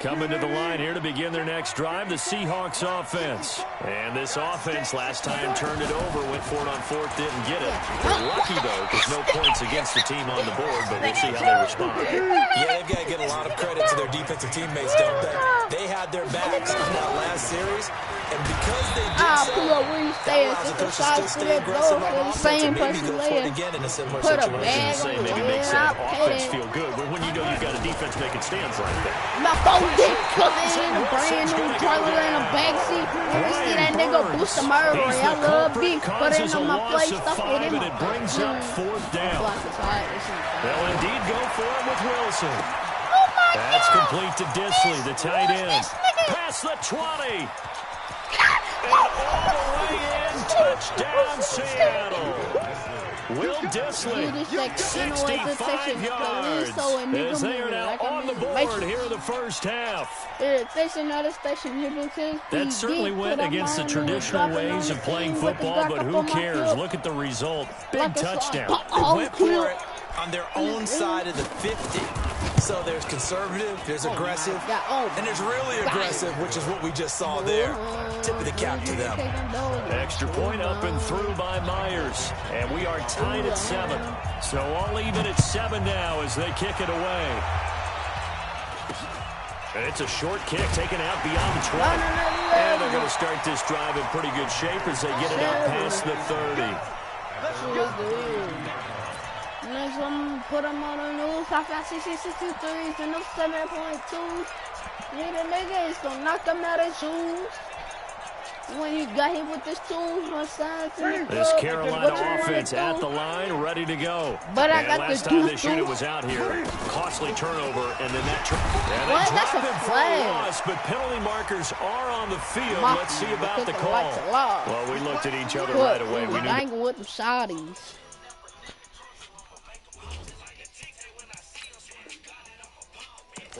Coming to the line here to begin their next drive, the Seahawks offense. And this offense last time turned it over, went for it on fourth, didn't get it. They're lucky, though, because no points against the team on the board, but we'll see how they respond. Yeah, they've got to get a lot of credit to their defensive teammates, don't they? They had their backs on that last series, and because they did so, pull up where you stay. that allows the It's coach to still stay aggressive on offense and maybe go for it again in a similar Put a situation. bag Say on maybe the makes head. that offense feel good when you know you've got a defense making stands like that. My phone dick cooking in a brand new trailer in a backseat. Ever see that nigga boost a murderer? I love beef. Put it on my plate, stuff it in my it brings up fourth down. They'll indeed go for it with Wilson. That's complete to Disley, the tight end. Past the 20. And all the way in, touchdown Seattle. Will Disley, 65 yards, as they are now on the board here in the first half. That certainly went against the traditional ways of playing football, but who cares? Look at the result. Big touchdown. They went for it on their own side of the 50. So there's conservative, there's aggressive, and there's really aggressive, which is what we just saw there. Tip of the cap to them. Extra point up and through by Myers. And we are tied at 7. So all even at 7 now as they kick it away. And it's a short kick taken out beyond the 20. And they're going to start this drive in pretty good shape as they get it out past the 30. Next one, put them on the news. 5.5, 6, 6, 2, 3, and no 7.2. Yeah, the nigga is gonna knock him out of shoes. When you got him with this tool, my son. This Carolina offense at the line, ready to go. But I and got last the time they shoot it was out here. Costly turnover, and then that what? That's a flag. Loss, but penalty markers are on the field. Let's see about the call. Well, we looked at each other right away. We knew. Banging with the Saudis.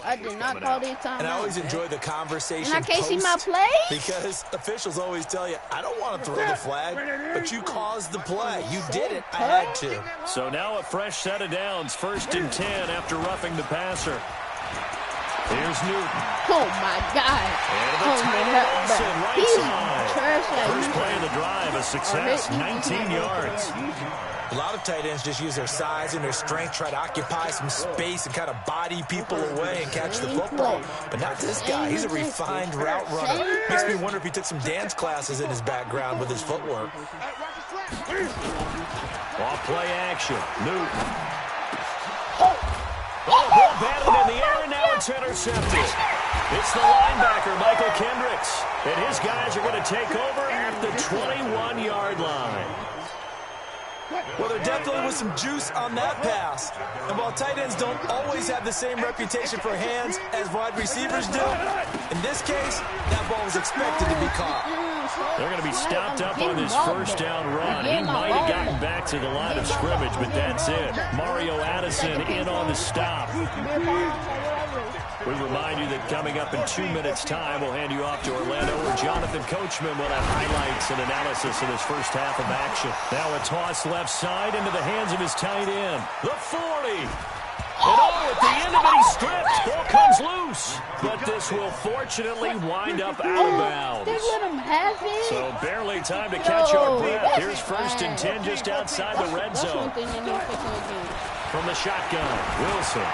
I did not call these timeouts. And I always enjoy the conversation. And I can't see my play? Because officials always tell you, I don't want to throw the flag, but you caused the play. You did it. I had to. So now a fresh set of downs. 1st and 10 after roughing the passer. Here's Newton. Oh, my God. He's trash. First play of the drive, a success, 19 yards. A lot of tight ends just use their size and their strength, try to occupy some space and kind of body people away and catch the football. But not this guy. He's a refined route runner. Makes me wonder if he took some dance classes in his background with his footwork. Off play action. Newton. Ball batted in the air, and now it's intercepted. It's the linebacker, Michael Kendricks. And his guys are going to take over at the 21-yard line. Well, there definitely was some juice on that pass. And while tight ends don't always have the same reputation for hands as wide receivers do, in this case, that ball was expected to be caught. They're going to be stopped up on this first down run. He might have gotten back to the line of scrimmage, but that's it. Mario Addison in on the stop. We remind you that coming up in 2 minutes' time, we'll hand you off to Orlando, where Jonathan Coachman will have highlights and analysis in his first half of action. Now a toss left side into the hands of his tight end. The 40. And at the end of it, he stripped. Ball comes loose. But this will fortunately wind up out of bounds. They let him have it. So barely time to catch our breath. Here's 1st and 10 just outside the red zone. From the shotgun, Wilson.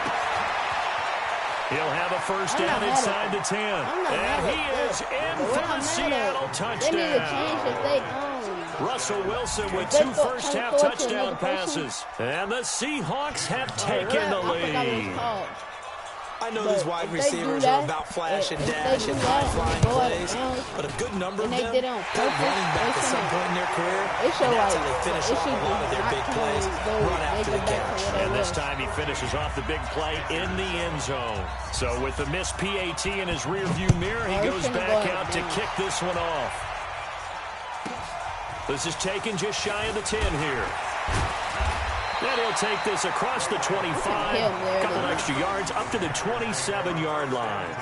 He'll have a first down inside the 10. And he is in for the Seattle touchdown. Russell Wilson with 2 first-half touchdown passes. And the Seahawks have taken the lead. I know these wide receivers are about flash and dash and high-flying plays, but a good number of them have running back at some point in their career, and that's how they finish off a lot of their big plays, run after the catch. And this time he finishes off the big play in the end zone. So with the missed PAT in his rearview mirror, he goes back out to kick this one off. This is taken just shy of the 10 here. And he'll take this across the 25, a couple extra yards up to the 27-yard line.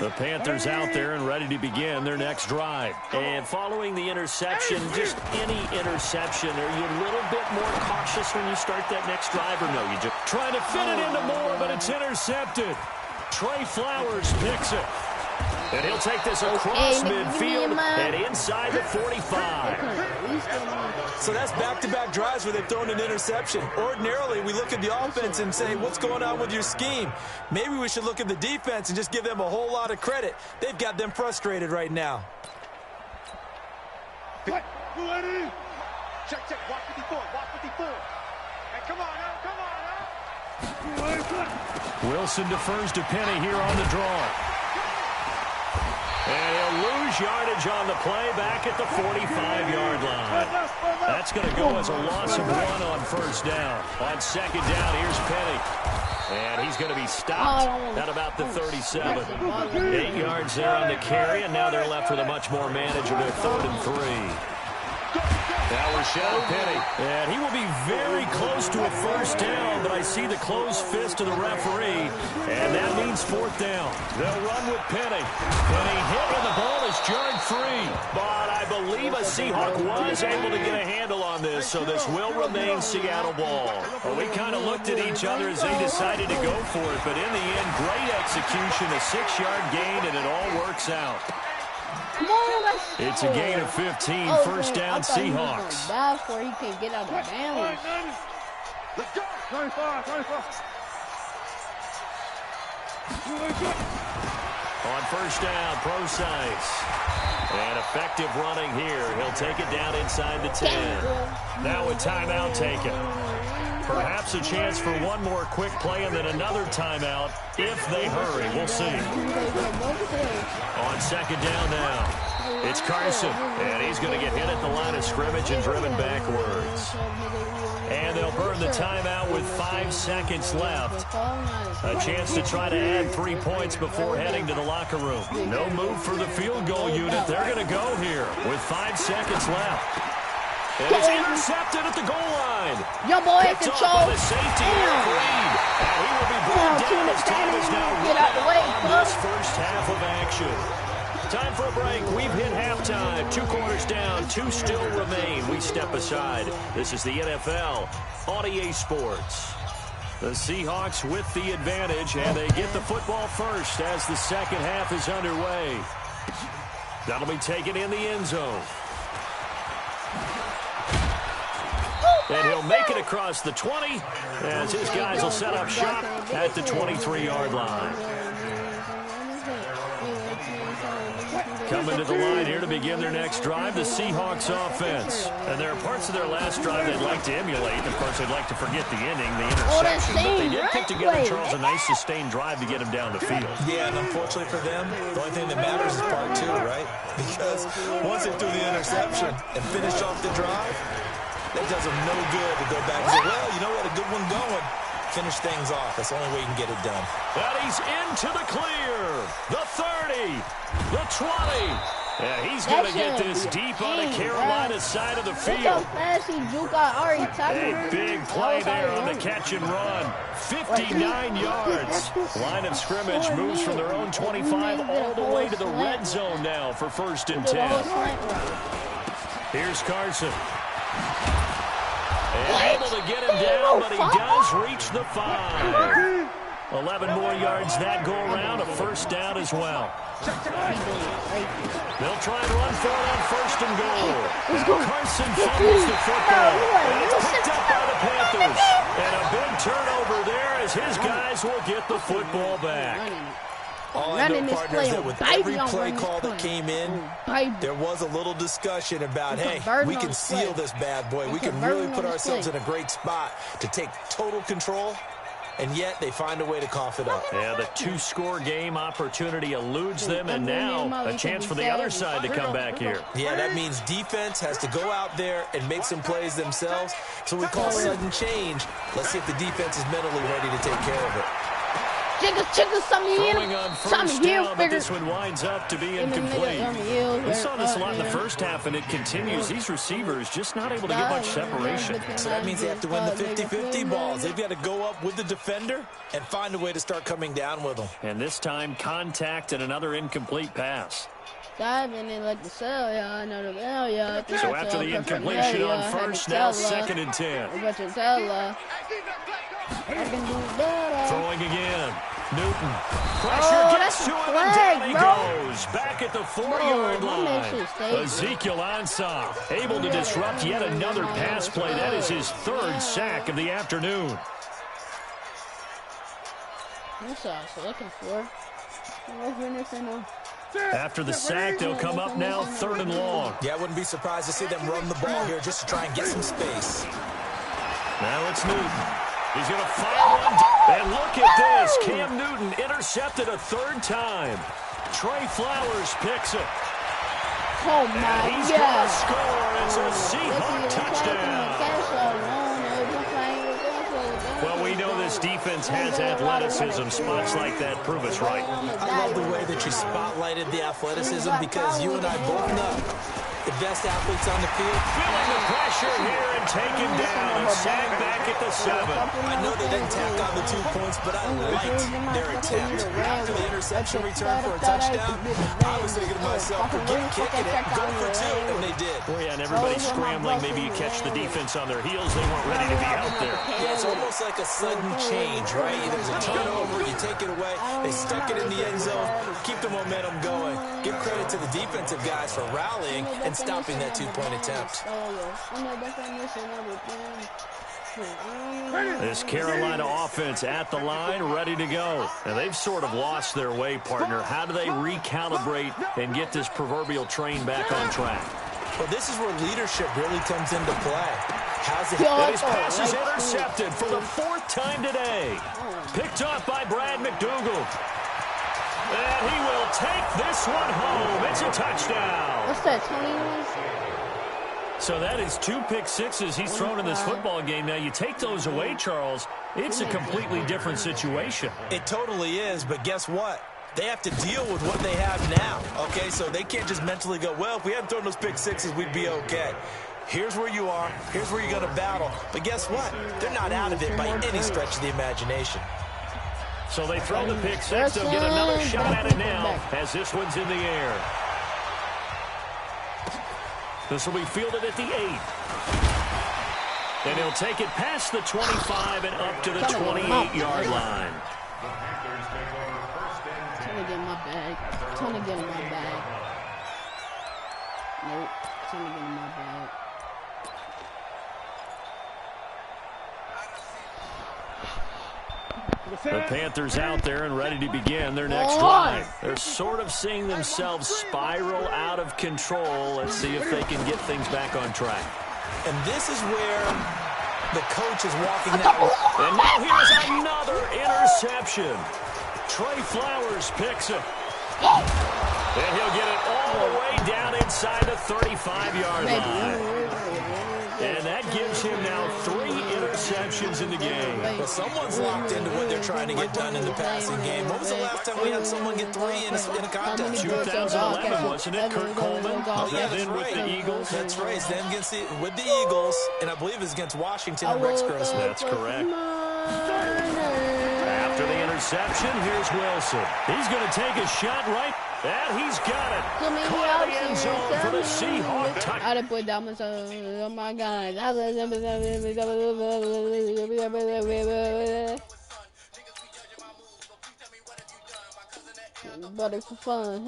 The Panthers out there and ready to begin their next drive. And following the interception, just any interception, are you a little bit more cautious when you start that next drive, or no? You just trying to fit it into more, but it's intercepted. Trey Flowers picks it. And he'll take this across midfield and inside the 45. So that's back-to-back drives where they've thrown an interception. Ordinarily, we look at the offense and say, what's going on with your scheme? Maybe we should look at the defense and just give them a whole lot of credit. They've got them frustrated right now. Check, check. Watch 54. Watch 54. Hey, come on now. Wilson defers to Penny here on the draw. And he'll lose yardage on the play back at the 45-yard line. That's going to go as a loss of 1 on first down. On second down, here's Penny. And he's going to be stopped at about the 37. 8 yards there on the carry, and now they're left with a much more manageable 3rd and 3. Now Rashad Penny. And he will be very close to a first down, but I see the closed fist of the referee, and that means 4th down. They'll run with Penny. Penny hit, and the ball is jarred free. But I believe a Seahawk was able to get a handle on this, so this will remain Seattle ball. Well, we kind of looked at each other as they decided to go for it, but in the end, great execution, a 6-yard gain, and it all works out. It's a gain of 15, first down Seahawks. That's where he can get out of bounds. Let's go. 25. On first down, Procise. And effective running here. He'll take it down inside the 10. Now a timeout taken. Perhaps a chance for one more quick play and then another timeout if they hurry. We'll see. On second down now, it's Carson. And he's going to get hit at the line of scrimmage and driven backwards. And they'll burn the timeout with 5 seconds left. A chance to try to add 3 points before heading to the locker room. No move for the field goal unit. They're going to go here with 5 seconds left. And it's intercepted at the goal line. Yo, boy, control. The safety Reed. And he will be brought down as time is now running out this first half of action. Time for a break. We've hit halftime. 2 quarters down. 2 still remain. We step aside. This is the NFL on EA Sports. The Seahawks with the advantage, and they get the football first as the second half is underway. That'll be taken in the end zone. And he'll make it across the 20 as his guys will set up shop at the 23-yard line. Coming to the line here to begin their next drive, the Seahawks offense. And there are parts of their last drive they'd like to emulate. Of course, they'd like to forget the ending, the interception. But they did put together, Charles, a nice sustained drive to get him down the field. Yeah, and unfortunately for them, the only thing that matters is part 2, right? Because once they threw the interception and finished off the drive, that does them no good to go back and say, well, you know what, a good one going. Finish things off. That's the only way you can get it done. And he's into the clear. The 30. The 20. Yeah, he's going to get this deep on the Carolina side of the field. A big play there on the catch and run. 59 yards. Line of scrimmage moves from their own 25 all the way to the red zone now for 1st and 10. Here's Carson. And able to get him down, but he does reach the 5. 11 more yards that go around, a first down as well. They'll try and run for it on 1st and goal. Carson fumbles the football. And it's picked up by the Panthers. And a big turnover there as his guys will get the football back. All I know, partner, is that with every play call that came in, there was a little discussion about, hey, we can seal this bad boy. We can really put ourselves in a great spot to take total control, and yet they find a way to cough it up. Yeah, the 2-score game opportunity eludes them, and now a chance for the other side to come back here. Yeah, that means defense has to go out there and make some plays themselves. So we call sudden change. Let's see if the defense is mentally ready to take care of it. Chickens, something Throwing here. on Something first here, down, but this one winds up to be incomplete. We saw this a lot in the first half, and it continues. These receivers just not able to get much separation. So that means they have to win the 50-50 balls. They've got to go up with the defender and find a way to start coming down with them. And this time, contact and another incomplete pass. So after the incompletion on first, now 2nd and 10. Throwing again. Newton. Pressure gets to him, and down he goes. Back at the 4-yard line. Ezekiel Ansah able to disrupt yet another pass play. That is his 3rd sack of the afternoon. That's what I was looking for. After the sack, they'll come up now 3rd and long. Yeah, I wouldn't be surprised to see them run the ball here just to try and get some space. Now it's Newton. He's going to fire one. And look at this. Cam Newton intercepted a 3rd time. Trey Flowers picks it. Oh, my and he's God. going to score. It's a Seahawk touchdown. Well, we know this defense has athleticism. Spots like that prove us right. I love the way that you spotlighted the athleticism because you and I both know the best athletes on the field. Feeling the pressure here and taken down. A sack back at the 7. I know they didn't tack on the 2 points, but I liked their attempt. After the interception return for a touchdown, I was thinking to myself, forget kicking it, go for 2, and they did. Well, yeah, and everybody's scrambling. Maybe you catch the defense on their heels. They weren't ready to be out there. Yeah, it's almost like a sudden change, right? There's a turnover, you take it away, they stuck it in the end zone, keep the momentum going. Give credit to the defensive guys for rallying and stopping that 2-point attempt. This Carolina offense at the line, ready to go. And they've sort of lost their way, partner. How do they recalibrate and get this proverbial train back on track? Well, this is where leadership really comes into play. How's it? And his pass is intercepted for the 4th time today. Picked off by Brad McDougal. And he will take this one home. It's a touchdown. What's that, 20? So that is 2 pick sixes he's thrown in this football game. Now, you take those away, Charles, it's a completely different situation. It totally is, but guess what? They have to deal with what they have now, okay? So they can't just mentally go, well, if we hadn't thrown those pick sixes, we'd be okay. Here's where you are. Here's where you're going to battle. But guess what? They're not out of it by any stretch of the imagination. So they throw the pick six. They'll get another shot at it now as this one's in the air. This will be fielded at the 8. And he'll take it past the 25 and up to the 28-yard line. Trying to get in my bag. Trying to get in my bag. Nope. Trying to get in my bag. The Panthers out there and ready to begin their next drive. They're sort of seeing themselves spiral out of control. Let's see if they can get things back on track. And this is where the coach is walking that way. And now here's another interception. Trey Flowers picks it. And he'll get it all the way down inside the 35-yard line. And that gives him now 3 interceptions in the game. Well, someone's locked into what they're trying to get done in the passing game. When was the last time we had someone get 3 in a contest? 2011, wasn't it? Kurt Coleman. Oh, yeah, that's then right. With the Eagles. That's right. Then with the Eagles, and I believe it was against Washington and Rex Grossman. That's correct. After the interception, here's Wilson. He's going to take a shot right. And he's got it. Caught in the end zone for the Seahawk touchdown. Ahora pues damos oh my God. But it's for fun.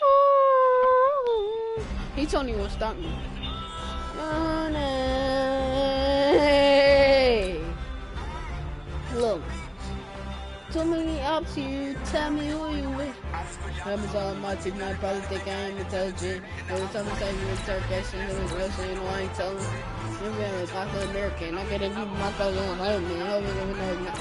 Oh, he told me he won't stop me. Look. Too many options, you tell me who you with. I'm all my team, I probably think I am intelligent. Every time I say you interrogation, it was real, so you know I ain't telling. You're really like an American. I gotta give my thoughts on hurt me. Hope you never know.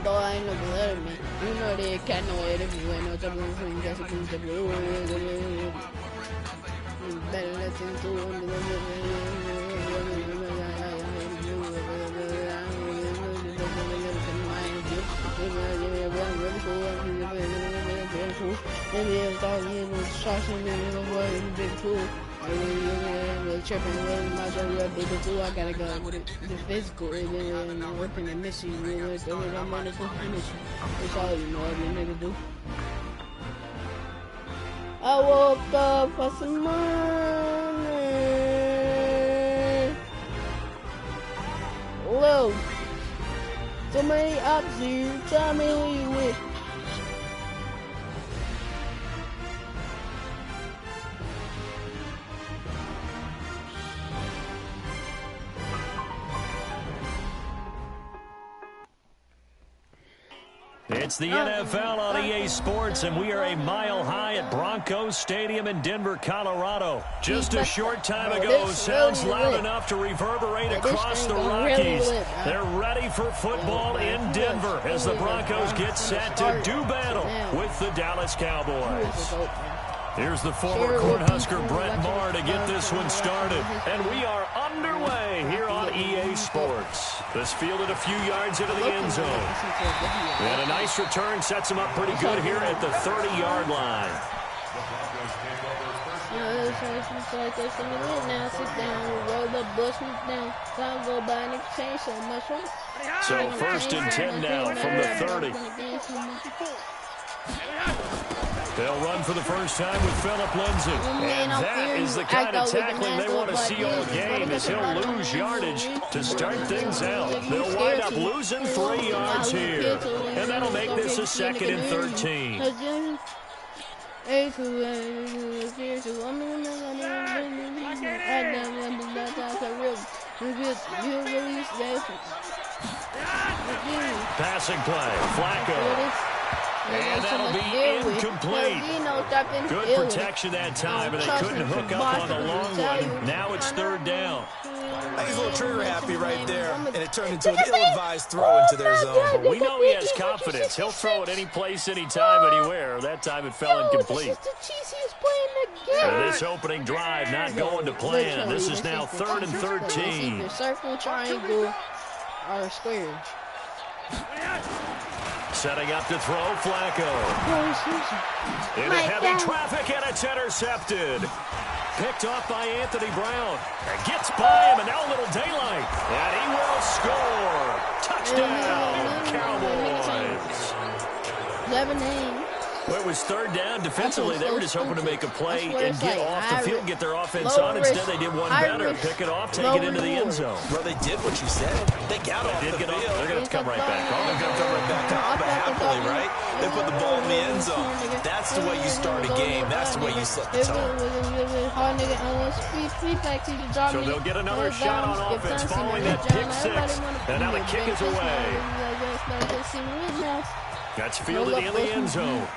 Though I ain't no blood me. You know they can't know it everywhere. No trouble in front, just a piece of blue. Better listen to him. I gotta go with it. The physical and working the mission. I'm on the mission. That's all you know every nigga do. I woke up for some money. Whoa. So many options. Tell me who you with. It's the NFL on EA Sports, and we are a mile high at Broncos Stadium in Denver, Colorado. Just a short time ago, sounds loud enough to reverberate across the Rockies. They're ready for football in Denver as the Broncos get set to do battle with the Dallas Cowboys. Here's the former Cornhusker Brett Maher to get this one started. And we are underway here on EA Sports. This fielded a few yards into the end zone. And a nice return sets him up pretty good here at the 30-yard line. So 1st and 10 now from the 30. They'll run for the first time with Phillip Lindsay. And that is the kind of tackling they want to see all game, as he'll lose yardage to start things out. They'll wind up losing 3 yards here. And that'll make this a 2nd and 13. Passing play, Flacco. And that'll be incomplete. Good protection that time, and they couldn't hook up on the long one. Now it's 3rd down. He's a little trigger happy right there, and it turned into an ill-advised throw into their zone. We know he has confidence. He'll throw it any place, anytime, anywhere. That time it fell incomplete. And this opening drive not going to plan. This is now 3rd and 13. Circle, triangle, or square. Setting up to throw, Flacco. In heavy traffic, and it's intercepted. Picked off by Anthony Brown. And gets by him, and now a little daylight. And he will score. Touchdown, Cowboys. 11-8. Well, it was 3rd down. Defensively, they were just hoping to make a play and get off the field, get their offense on. Instead, they did one better. Pick it off, take it into the end zone. Well, they did what you said. They got off the field. They're going to come right back. They're going to come right back out, but happily, right? They put the ball in the end zone. That's the way you start a game. That's the way you set the tone. So they'll get another shot on offense following that pick 6. And now the kick is away. That's fielded in the end zone.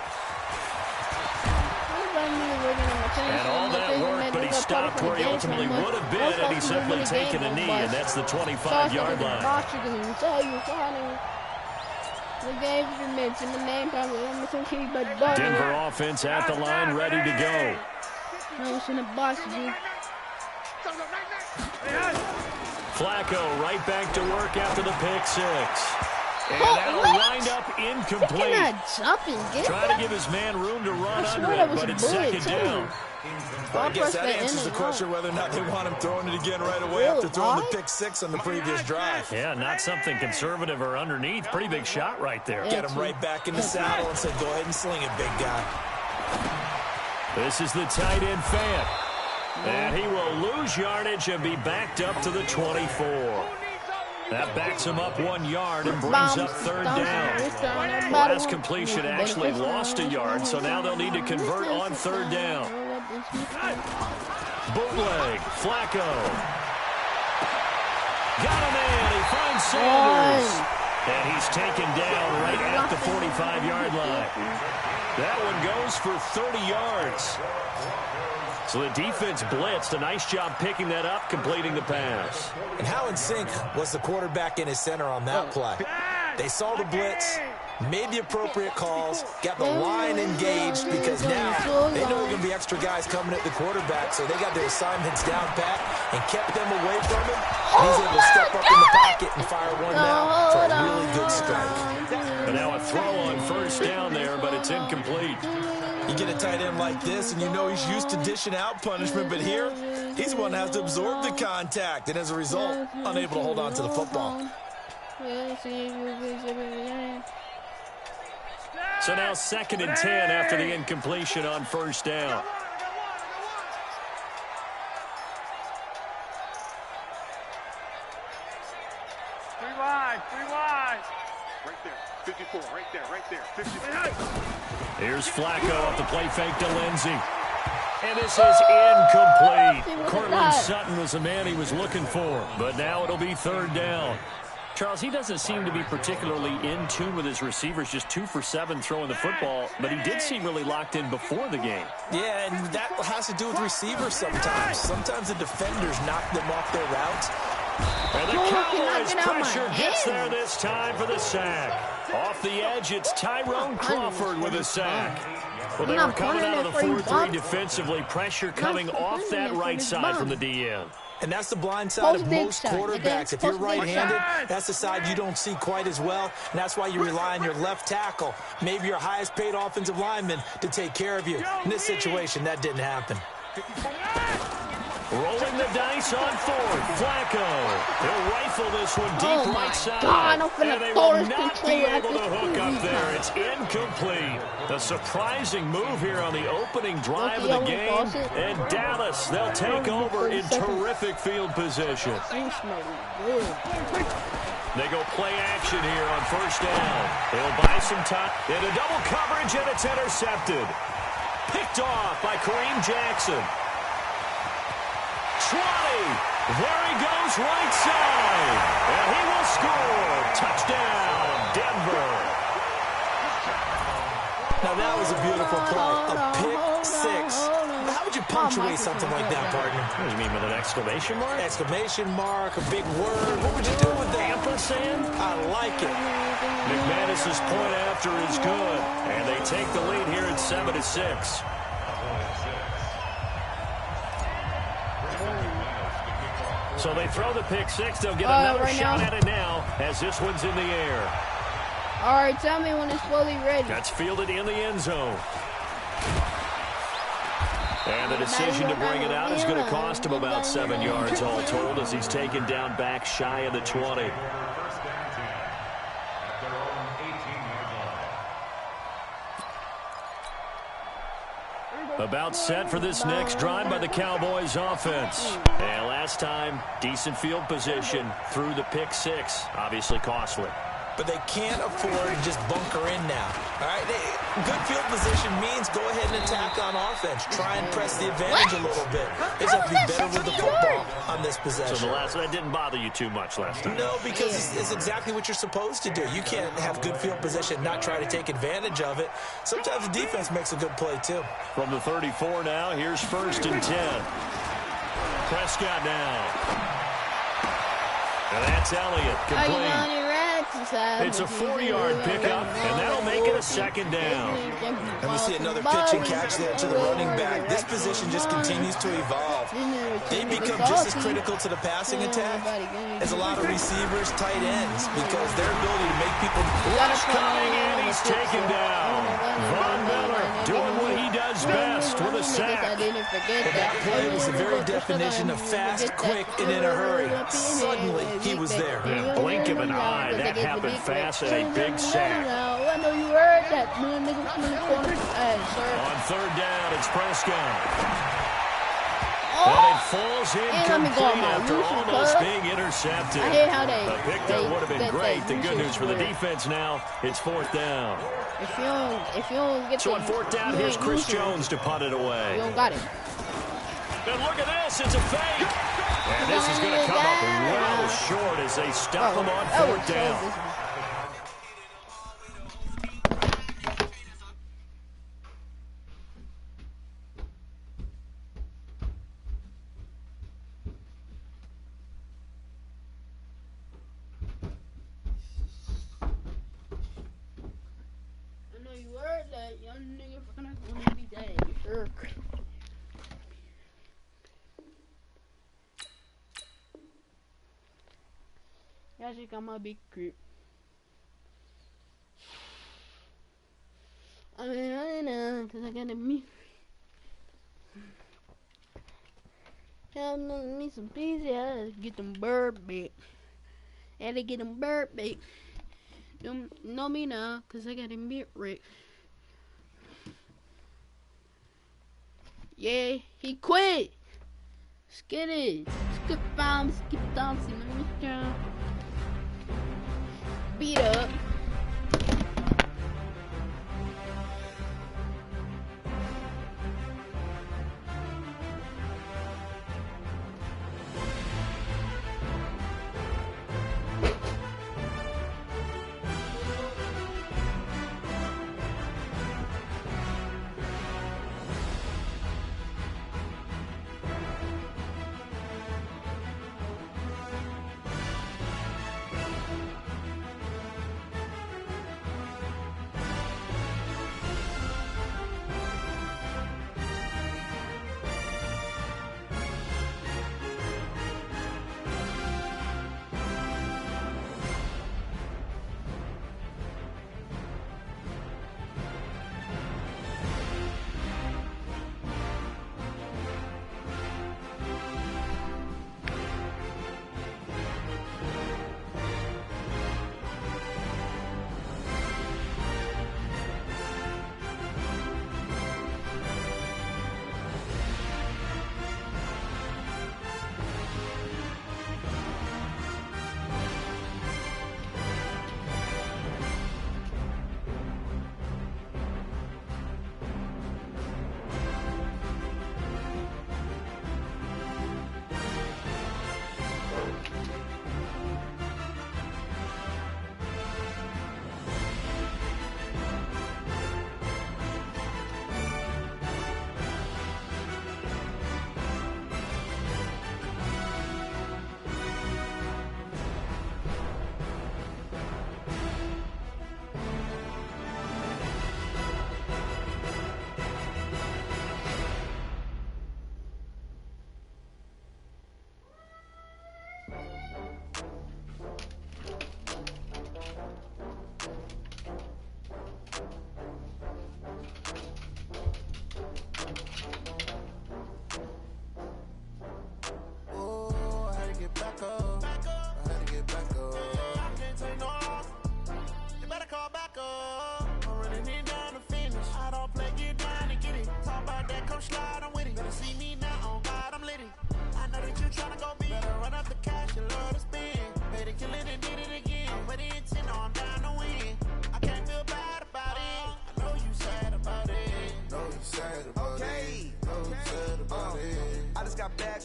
And all that work, but he stopped where he ultimately would have been had he simply taken a knee, and that's the 25-yard line. Denver offense at the line, ready to go. Flacco right back to work after the pick 6. And that'll wind up incomplete. Trying to give his man room to run under it, but it's 2nd down. Well, I guess that answers the question whether or not they want him throwing it again right away after throwing the pick 6 on the previous drive. Yeah, not something conservative or underneath. Pretty big shot right there. Get him right back in the saddle and said, go ahead and sling it, big guy. This is the tight end Fant. And he will lose yardage and be backed up to the 24. That backs him up 1 yard and brings up 3rd down. Last completion actually lost a yard, so now they'll need to convert on 3rd down. Bootleg, Flacco. Got a man, he finds Sanders. And he's taken down right at the 45-yard line. That one goes for 30 yards. So the defense blitzed. A nice job picking that up, completing the pass. And how in sync was the quarterback and his center on that play? They saw the blitz, made the appropriate calls, got the line engaged, because now they know there are going to be extra guys coming at the quarterback, so they got their assignments down pat and kept them away from him. And he's able to step up in the pocket and fire one now for a really good strike. And now a throw on first down there, but it's incomplete. You get a tight end like this, and you know he's used to dishing out punishment, but here, he's the one that has to absorb the contact, and as a result, unable to hold on to the football. So now 2nd and 10 after the incompletion on first down. Three wide. Right there, 54, right there, 54. Here's Flacco off the play fake to Lindsey. And this is incomplete. Cortland Sutton was the man he was looking for, but now it'll be 3rd down. Charles, he doesn't seem to be particularly in tune with his receivers, just 2 for 7 throwing the football, but he did seem really locked in before the game. Yeah, and that has to do with receivers sometimes. Sometimes the defenders knock them off their routes. And the Cowboys pressure gets there this time for the sack. Off the edge, it's Tyrone Crawford with a sack. Well, they were coming out of the 4-3 defensively. Pressure coming off that right side from the DN. And that's the blind side of most quarterbacks. If you're right-handed, that's the side you don't see quite as well. And that's why you rely on your left tackle, maybe your highest-paid offensive lineman, to take care of you. In this situation, that didn't happen. Rolling the dice on 4th. Flacco. He'll rifle this one deep right side. And they will not be able to hook up there. It's incomplete. A surprising move here on the opening drive of the game. And Dallas, they'll take over in terrific field position. They go play action here on first down. They'll buy some time. Into double coverage, and it's intercepted. Picked off by Kareem Jackson. 20. There he goes right side. And he will score. Touchdown, Denver. Now that was a beautiful play. A pick six. How would you punctuate something like that, partner? What do you mean, with an exclamation mark? Exclamation mark, a big word. What would you do with that? Ampersand? I like it. McManus's point after is good. And they take the lead here at 7-6. So they throw the pick six. They'll get another shot at it now as this one's in the air. All right, tell me when it's fully ready. That's fielded in the end zone. And the decision to bring it out is going to cost him about 7 yards all told as he's taken down back shy of the 20. About set for this next drive by the Cowboys offense. And last time, decent field position through the pick six. Obviously costly. But they can't afford to just bunker in now. All right, good field position means go ahead and attack on offense. Try and press the advantage a little bit. They have to be better with the football on this possession. So that didn't bother you too much last time? No, because it's exactly what you're supposed to do. You can't have good field position and not try to take advantage of it. Sometimes the defense makes a good play, too. From the 34 now, here's 1st and 10. Prescott now. And that's Elliott complete. It's a 4-yard pickup, and that'll make it a 2nd down. And we see another pitch and catch there to the running back. This position just continues to evolve. They become just as critical to the passing attack as a lot of receivers, tight ends, because their ability to make people... Rush coming, and he's taken down. Von Miller doing what he does best with a sack. That play was the very definition of fast, quick, and in a hurry. Suddenly, he was there. Yeah, blink of an eye. That happened fast and a big sack. I know you heard that. On 3rd down, it's Prescott. And it falls incomplete after almost being intercepted. A pick that would have been great. The good news for the defense now, it's 4th down. If you don't get so on 4th down, here's Chris Jones to punt it away. You don't got it. And look at this, it's a fake. And this is going to come up well short as they stop him on 4th down. But young nigga finna gonna be dead. Y'all think I'm a big creep. I know, cause I gotta meet. I need some pizza. I gotta get them bird bait. I gotta get them bird bait. Don't know me now, cause I gotta meet Rick. Yeah, he quit. Skid it. Skip bomb, skip dancing, Mr. Beat up.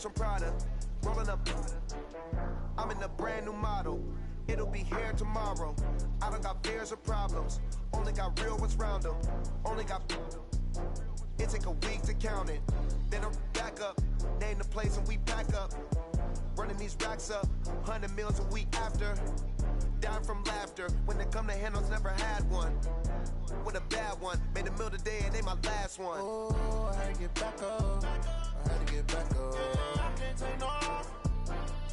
From Prada, rolling up. I'm in a brand new model. It'll be here tomorrow. I don't got fears or problems. Only got real ones round them. Only got. It take a week to count it. Then I'm back up. Name the place and we pack up. Running these racks up. 100 meals a week after. Dying from laughter. When they come to handles, never had one. With a bad one. Made a meal today and they my last one. Oh, I had to get back up. I had to get back up. I can't take no off.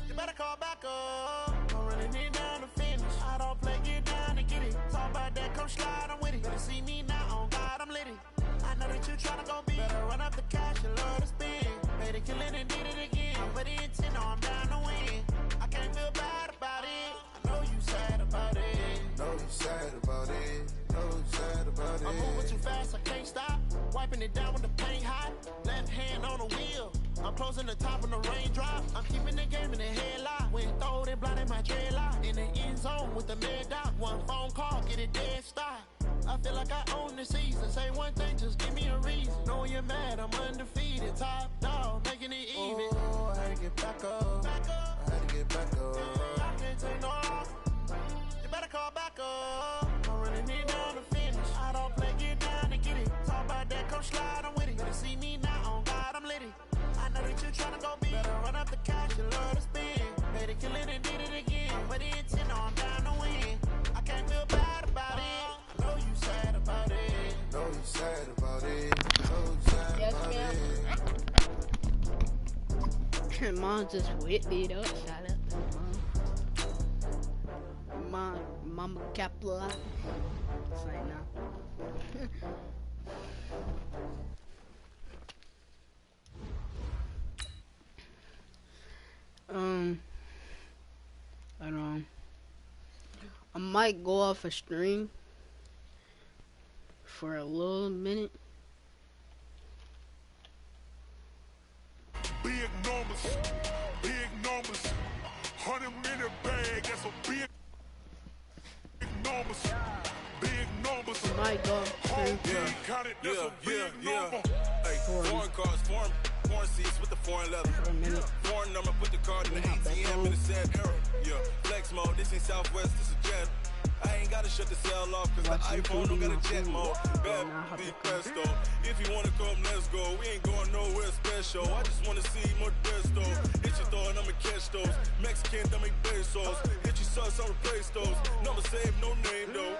You better call back up. I'm running it down to finish. I don't play, get down and get it. Talk about that, come slide, I'm with it. Better see me now, on God, I'm litty. I know that you tryna go big. Better run up the cash, you love to spend. Made a killing and did it again. But the intent, no, I'm down to win. I can't feel bad about it. I know you sad about it. Know you sad about it. Know you sad about it. I'm moving too fast, I can't stop. Wiping it down with the paint hot. Left hand on the wheel. I'm closing the top on the raindrop. I'm keeping the game in the headlock. When throwed and blinded my dreadlock. In the end zone with the mad dot. One phone call, get it dead stop. I feel like I own the season. Say one thing, just give me a reason. Knowing you're mad, I'm undefeated. Top dog, making it even. Oh, I had to get back up. I had to get back up. I can't take no off. You better call back up. I'm running it down to finish. I don't play, get down and get it. Talk about that, come slide, I'm with it. Better see me now, on God, I'm litty. I know that you tryna go big. Better run up the cash, you love to spend. Made a killing and did it again. But the intent, no, I'm down to win. I can't feel bad about it. I know you sad about it. Know you Mom just whipped it up. Shout out to Mom. Mama Capla. Say now. I don't know. I might go off a stream for a little minute. Big numbers, 100 minute bag, that's a big numbers, I might go off a stream Hey, foreign cars, foreign seats with the foreign leather. Foreign number, put the card in the ATM in the sad era. Yeah, flex mode, this ain't Southwest, this is Jet. I ain't gotta shut the cell off cause the iPhone don't got a jet mode. Bad be presto. If you wanna come, let's go. We ain't going nowhere special. I just wanna see more desto. Hit your throw and I'ma catch those. Mexican, don't make pesos. Hit your sauce, I'll replace those. Number save, no name though.